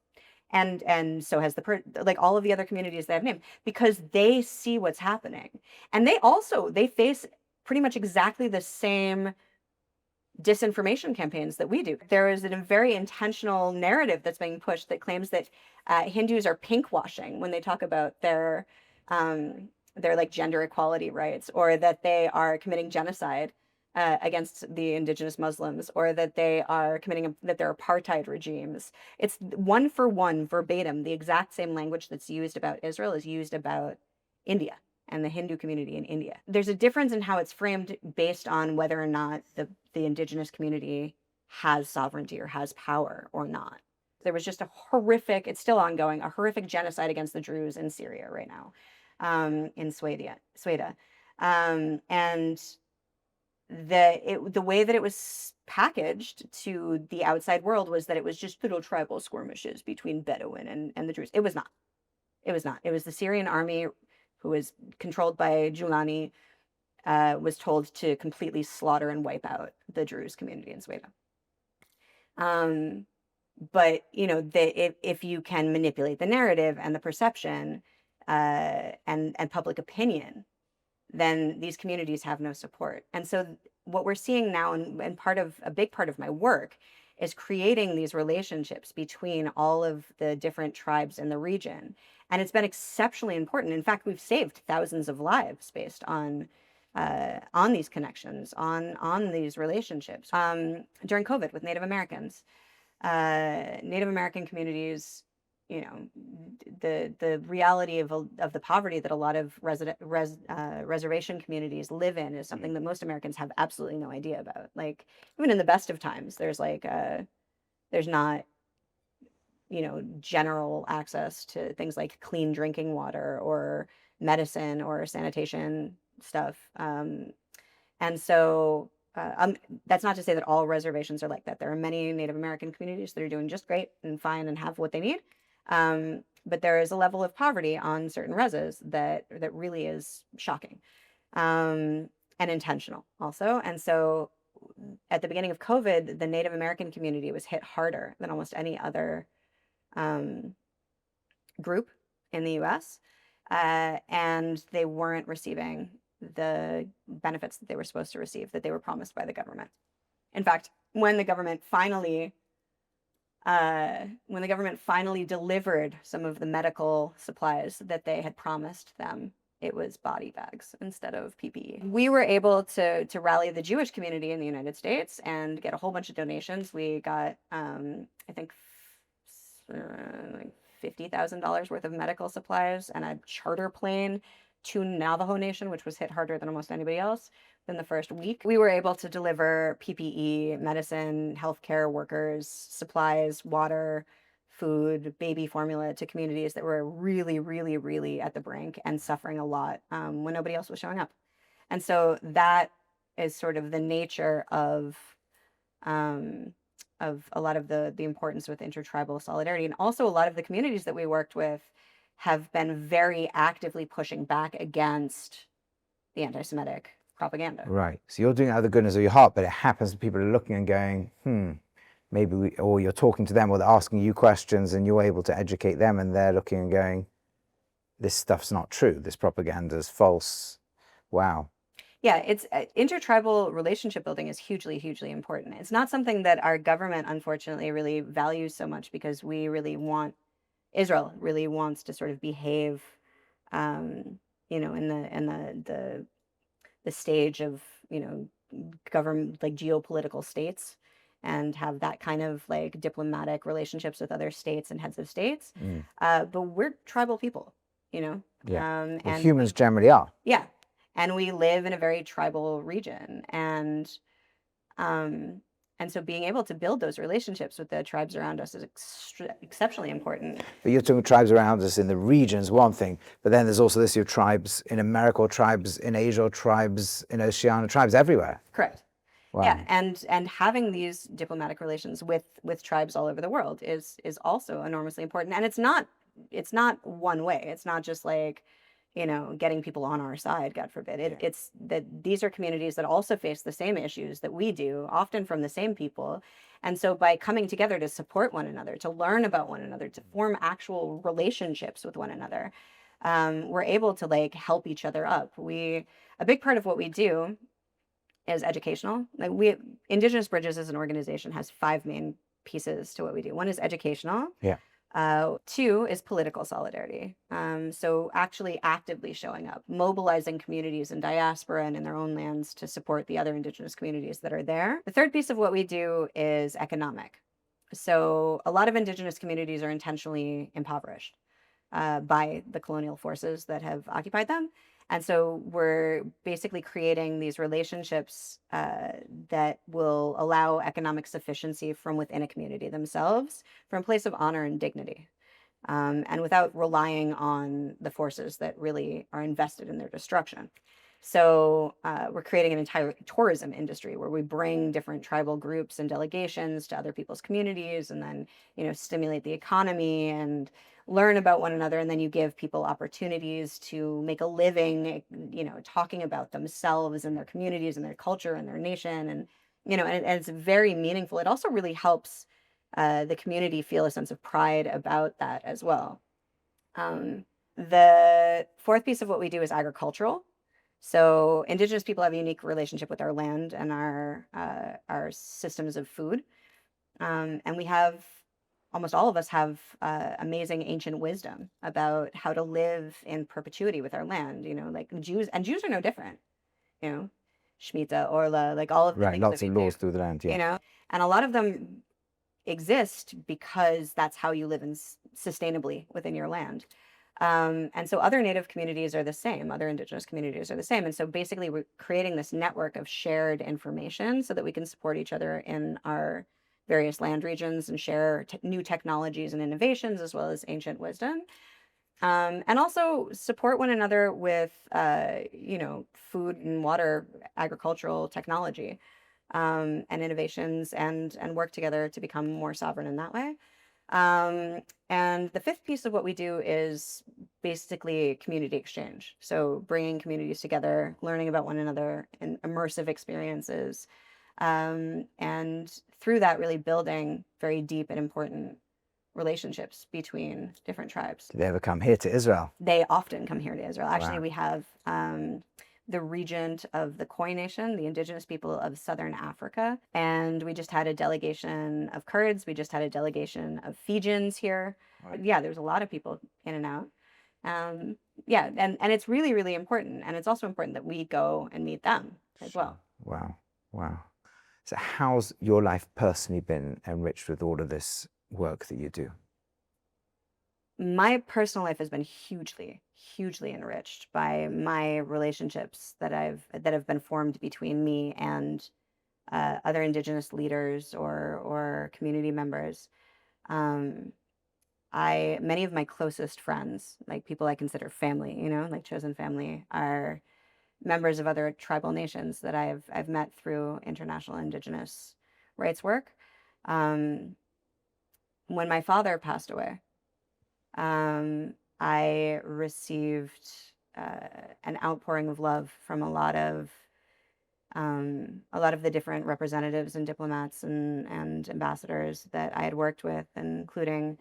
And so has all of the other communities that I've named, because they see what's happening. And they face pretty much exactly the same disinformation campaigns that we do. There is a very intentional narrative that's being pushed that claims that Hindus are pinkwashing when they talk about their like gender equality rights, or that they are committing genocide against the indigenous Muslims, or that they are that they're apartheid regimes. It's one for one, verbatim, the exact same language that's used about Israel is used about India and the Hindu community in India. There's a difference in how it's framed based on whether or not the indigenous community has sovereignty or has power or not. There was just it's still ongoing, a horrific genocide against the Druze in Syria right now, in Sweden. And the way that it was packaged to the outside world was that it was just little tribal skirmishes between Bedouin and the Druze. It was not. It was not. It was the Syrian army, who was controlled by Julani, was told to completely slaughter and wipe out the Druze community in Sweden. But if you can manipulate the narrative and the perception and public opinion, then these communities have no support. And so what we're seeing now, and a big part of my work, is creating these relationships between all of the different tribes in the region. And it's been exceptionally important. In fact, we've saved thousands of lives based on on these connections, on these relationships. During COVID with Native Americans, Native American communities, the reality of the poverty that a lot of reservation communities live in is something that most Americans have absolutely no idea about. Like, even in the best of times, there's not general access to things like clean drinking water or medicine or sanitation stuff. And so that's not to say that all reservations are like that. There are many Native American communities that are doing just great and fine and have what they need. But there is a level of poverty on certain reses that really is shocking, and intentional also. And so at the beginning of COVID, the Native American community was hit harder than almost any other group in the US, and they weren't receiving the benefits that they were supposed to receive, that they were promised by the government. In fact, when the government finally delivered some of the medical supplies that they had promised them, it was body bags instead of PPE. We were able to rally the Jewish community in the United States and get a whole bunch of donations. We got, I think, like $50,000 worth of medical supplies and a charter plane to Navajo Nation, which was hit harder than almost anybody else in the first week. We were able to deliver PPE, medicine, healthcare workers, supplies, water, food, baby formula to communities that were really, really, really at the brink and suffering a lot when nobody else was showing up. And so that is sort of the nature of a lot of the importance with intertribal solidarity. And also a lot of the communities that we worked with have been very actively pushing back against the anti-Semitic propaganda. Right. So you're doing it out of the goodness of your heart, but it happens that people are looking and going, maybe or you're talking to them or they're asking you questions and you're able to educate them and they're looking and going, this stuff's not true. This propaganda is false. Wow. Yeah, it's intertribal relationship building is hugely, hugely important. It's not something that our government, unfortunately, really values so much because Israel really wants to sort of behave, in the stage of, government, like geopolitical states, and have that kind of like diplomatic relationships with other states and heads of states. But we're tribal people, Yeah. and humans generally are. Yeah. And we live in a very tribal region. And so being able to build those relationships with the tribes around us is exceptionally important. But you're talking tribes around us in the regions, one thing, but then there's also this, your tribes in America, or tribes in Asia, or tribes in Oceania, tribes everywhere. Correct. Wow. Yeah, and having these diplomatic relations with tribes all over the world is also enormously important. And it's not one way. It's not just like, getting people on our side, God forbid. It's that these are communities that also face the same issues that we do, often from the same people. And so by coming together to support one another, to learn about one another, to form actual relationships with one another, we're able to like help each other up. A big part of what we do is educational. Like Indigenous Bridges as an organization has 5 main pieces to what we do. One is educational. Yeah. 2 is political solidarity. So actually actively showing up, mobilizing communities in diaspora and in their own lands to support the other Indigenous communities that are there. The 3rd piece of what we do is economic. So a lot of Indigenous communities are intentionally impoverished by the colonial forces that have occupied them. And so we're basically creating these relationships that will allow economic sufficiency from within a community themselves, from a place of honor and dignity, and without relying on the forces that really are invested in their destruction. So we're creating an entire tourism industry where we bring different tribal groups and delegations to other people's communities, and then stimulate the economy and learn about one another, and then you give people opportunities to make a living, talking about themselves and their communities and their culture and their nation, and and it's very meaningful. It also really helps the community feel a sense of pride about that as well. The 4th piece of what we do is agricultural. So Indigenous people have a unique relationship with our land and our systems of food, and we have, almost all of us have amazing ancient wisdom about how to live in perpetuity with our land. Like Jews are no different. you know, Shemitah, Orla, like all of the Right, things that lots we of do, laws through the land, yeah. you know, and a lot of them exist because that's how you live sustainably within your land. And so other Native communities are the same, other Indigenous communities are the same. And so basically, we're creating this network of shared information so that we can support each other in our various land regions and share new technologies and innovations as well as ancient wisdom. And also support one another with, food and water, agricultural technology, and innovations, and work together to become more sovereign in that way. And the fifth piece of what we do is basically community exchange. So bringing communities together, learning about one another in immersive experiences, and through that, really building very deep and important relationships between different tribes. Did they ever come here to Israel? They often come here to Israel. Actually, Wow. we have the regent of the Khoi Nation, the indigenous people of Southern Africa. And we just had a delegation of Kurds. We just had a delegation of Fijians here. Right. Yeah, there's a lot of people in and out. Yeah, and it's really, really important. And it's also important that we go and meet them as well. Wow. Wow. So how's your life personally been enriched with all of this work that you do? My personal life has been hugely, hugely enriched by my relationships that have been formed between me and other Indigenous leaders or community members. Um, Many of my closest friends, like people I consider family, like chosen family, are members of other tribal nations that I've met through international Indigenous rights work. Um, when my father passed away, I received an outpouring of love from a lot of the different representatives and diplomats and ambassadors that I had worked with, including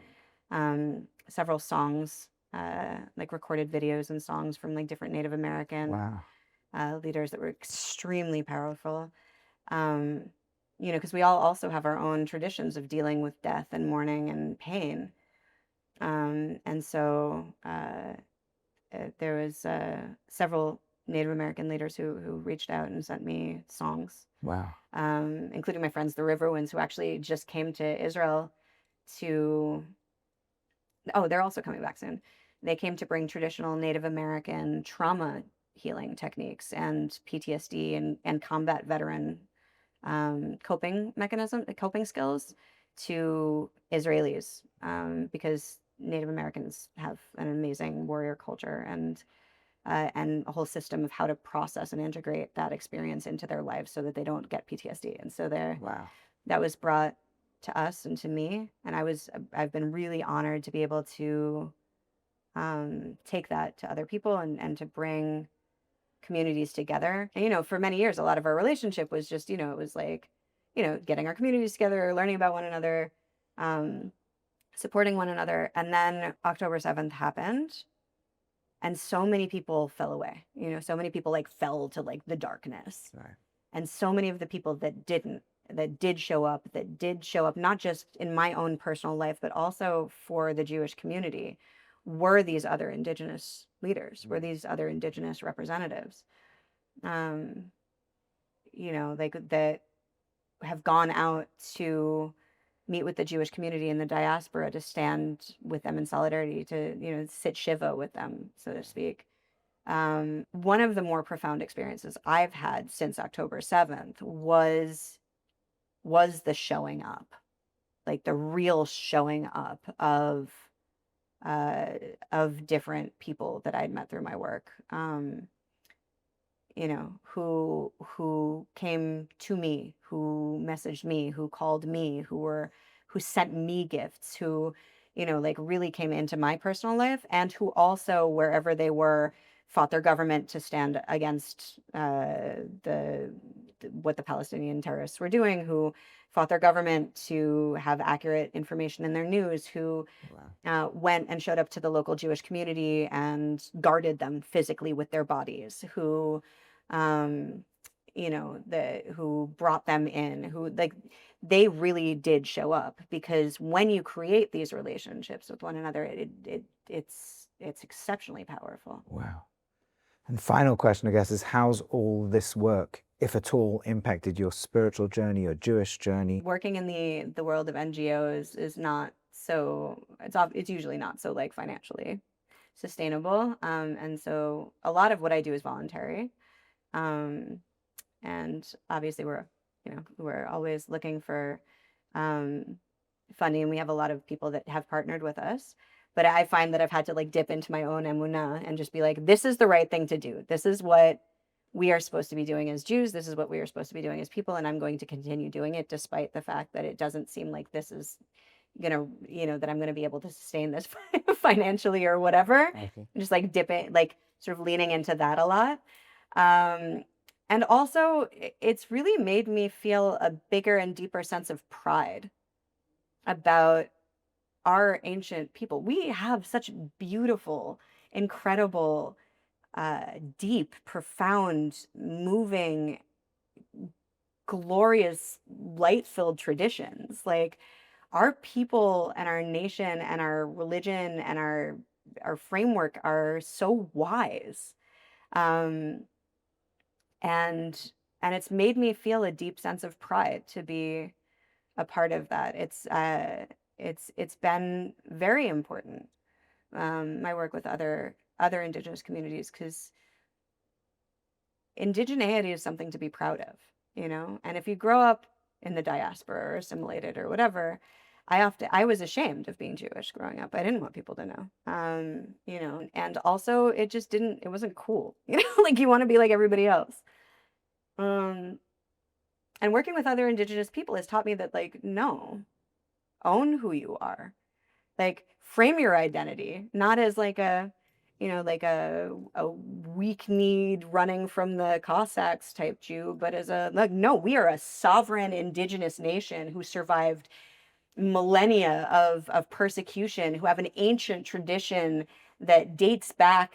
several songs, like recorded videos and songs from like different Native American Wow. leaders that were extremely powerful. Um, because we all also have our own traditions of dealing with death and mourning and pain. And so there was several Native American leaders who reached out and sent me songs, Wow. including my friends, the Riverwinds, who actually just came to Israel to. Oh, they're also coming back soon. They came to bring traditional Native American trauma healing techniques and PTSD and combat veteran coping skills to Israelis, because Native Americans have an amazing warrior culture and a whole system of how to process and integrate that experience into their lives so that they don't get PTSD. And so Wow. that was brought to us and to me, and I've been really honored to be able to take that to other people and to bring communities together. And for many years, a lot of our relationship was just, it was like, getting our communities together, learning about one another, um, supporting one another. And then October 7th happened, and so many people fell away. So many people like fell to like the darkness. Right. And so many of the people that did show up, not just in my own personal life, but also for the Jewish community, were these other Indigenous leaders, were these other Indigenous representatives, like that have gone out to meet with the Jewish community in the diaspora, to stand with them in solidarity, to, sit Shiva with them, so to speak. One of the more profound experiences I've had since October 7th was the showing up, like the real showing up of different people that I'd met through my work, who came to me, who messaged me, who called me, who sent me gifts, who, like really came into my personal life, and who also, wherever they were, fought their government to stand against what the Palestinian terrorists were doing, who fought their government to have accurate information in their news, who went and showed up to the local Jewish community and guarded them physically with their bodies, who who brought them in, who, like, they really did show up, because when you create these relationships with one another, it's exceptionally powerful. Wow. And final question, I guess, is how's all this work, if at all, impacted your spiritual journey, your Jewish journey? Working in the world of NGOs is not so, it's usually not so like financially sustainable. And so a lot of what I do is voluntary. Um, and obviously we're always looking for funding. We have a lot of people that have partnered with us, but I find that I've had to like dip into my own emunah and just be like, this is the right thing to do. This is what we are supposed to be doing as Jews. This is what we are supposed to be doing as people. And I'm going to continue doing it despite the fact that it doesn't seem like this is gonna, that I'm gonna be able to sustain this financially or whatever. Okay. Just like dipping, like sort of leaning into that a lot. And also, it's really made me feel a bigger and deeper sense of pride about our ancient people. We have such beautiful, incredible, deep, profound, moving, glorious, light-filled traditions. Like our people and our nation and our religion and our framework are so wise. Um, and it's made me feel a deep sense of pride to be a part of that. It's been very important, my work with other Indigenous communities, because indigeneity is something to be proud of, and if you grow up in the diaspora or assimilated or whatever, I was ashamed of being Jewish growing up. I didn't want people to know, and also it wasn't cool, like you want to be like everybody else. And working with other Indigenous people has taught me that, like, no, own who you are. Like, frame your identity, not as like like a weak-kneed running from the Cossacks type Jew, but as like, no, we are a sovereign Indigenous nation who survived millennia of persecution, who have an ancient tradition that dates back,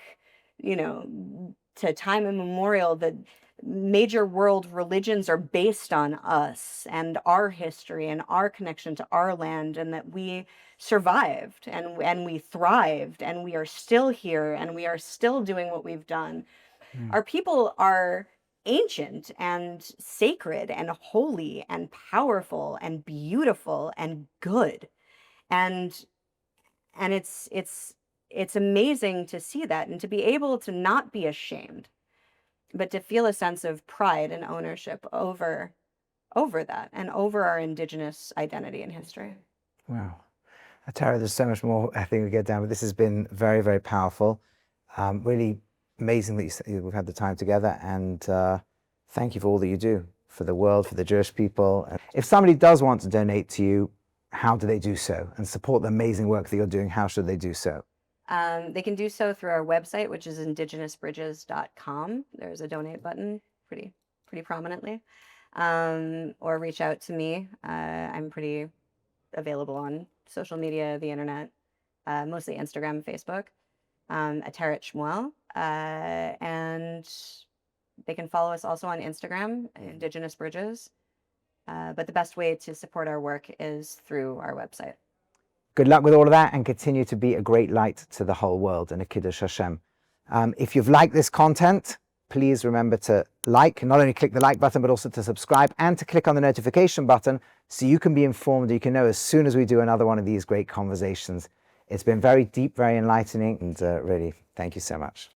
to time immemorial. That major world religions are based on us and our history and our connection to our land, and that we survived and we thrived and we are still here and we are still doing what we've done. Our people are ancient and sacred and holy and powerful and beautiful and good. And it's amazing to see that and to be able to not be ashamed, but to feel a sense of pride and ownership over that and over our Indigenous identity and history. Wow. Ateret, there's so much more I think we get down, but this has been very, very powerful. Really amazing that we've had the time together, and thank you for all that you do for the world, for the Jewish people. If somebody does want to donate to you, how do they do so and support the amazing work that you're doing? How should they do so? They can do so through our website, which is indigenousbridges.com. There's a donate button pretty prominently, or reach out to me. I'm pretty available on social media, the internet, mostly Instagram, Facebook, Ateret Shmuel, and they can follow us also on Instagram, Indigenous Bridges. But the best way to support our work is through our website. Good luck with all of that, and continue to be a great light to the whole world and a Kiddush Hashem. If you've liked this content, please remember to not only click the like button, but also to subscribe and to click on the notification button so you can be informed, you can know as soon as we do another one of these great conversations. It's been very deep, very enlightening, and really, thank you so much.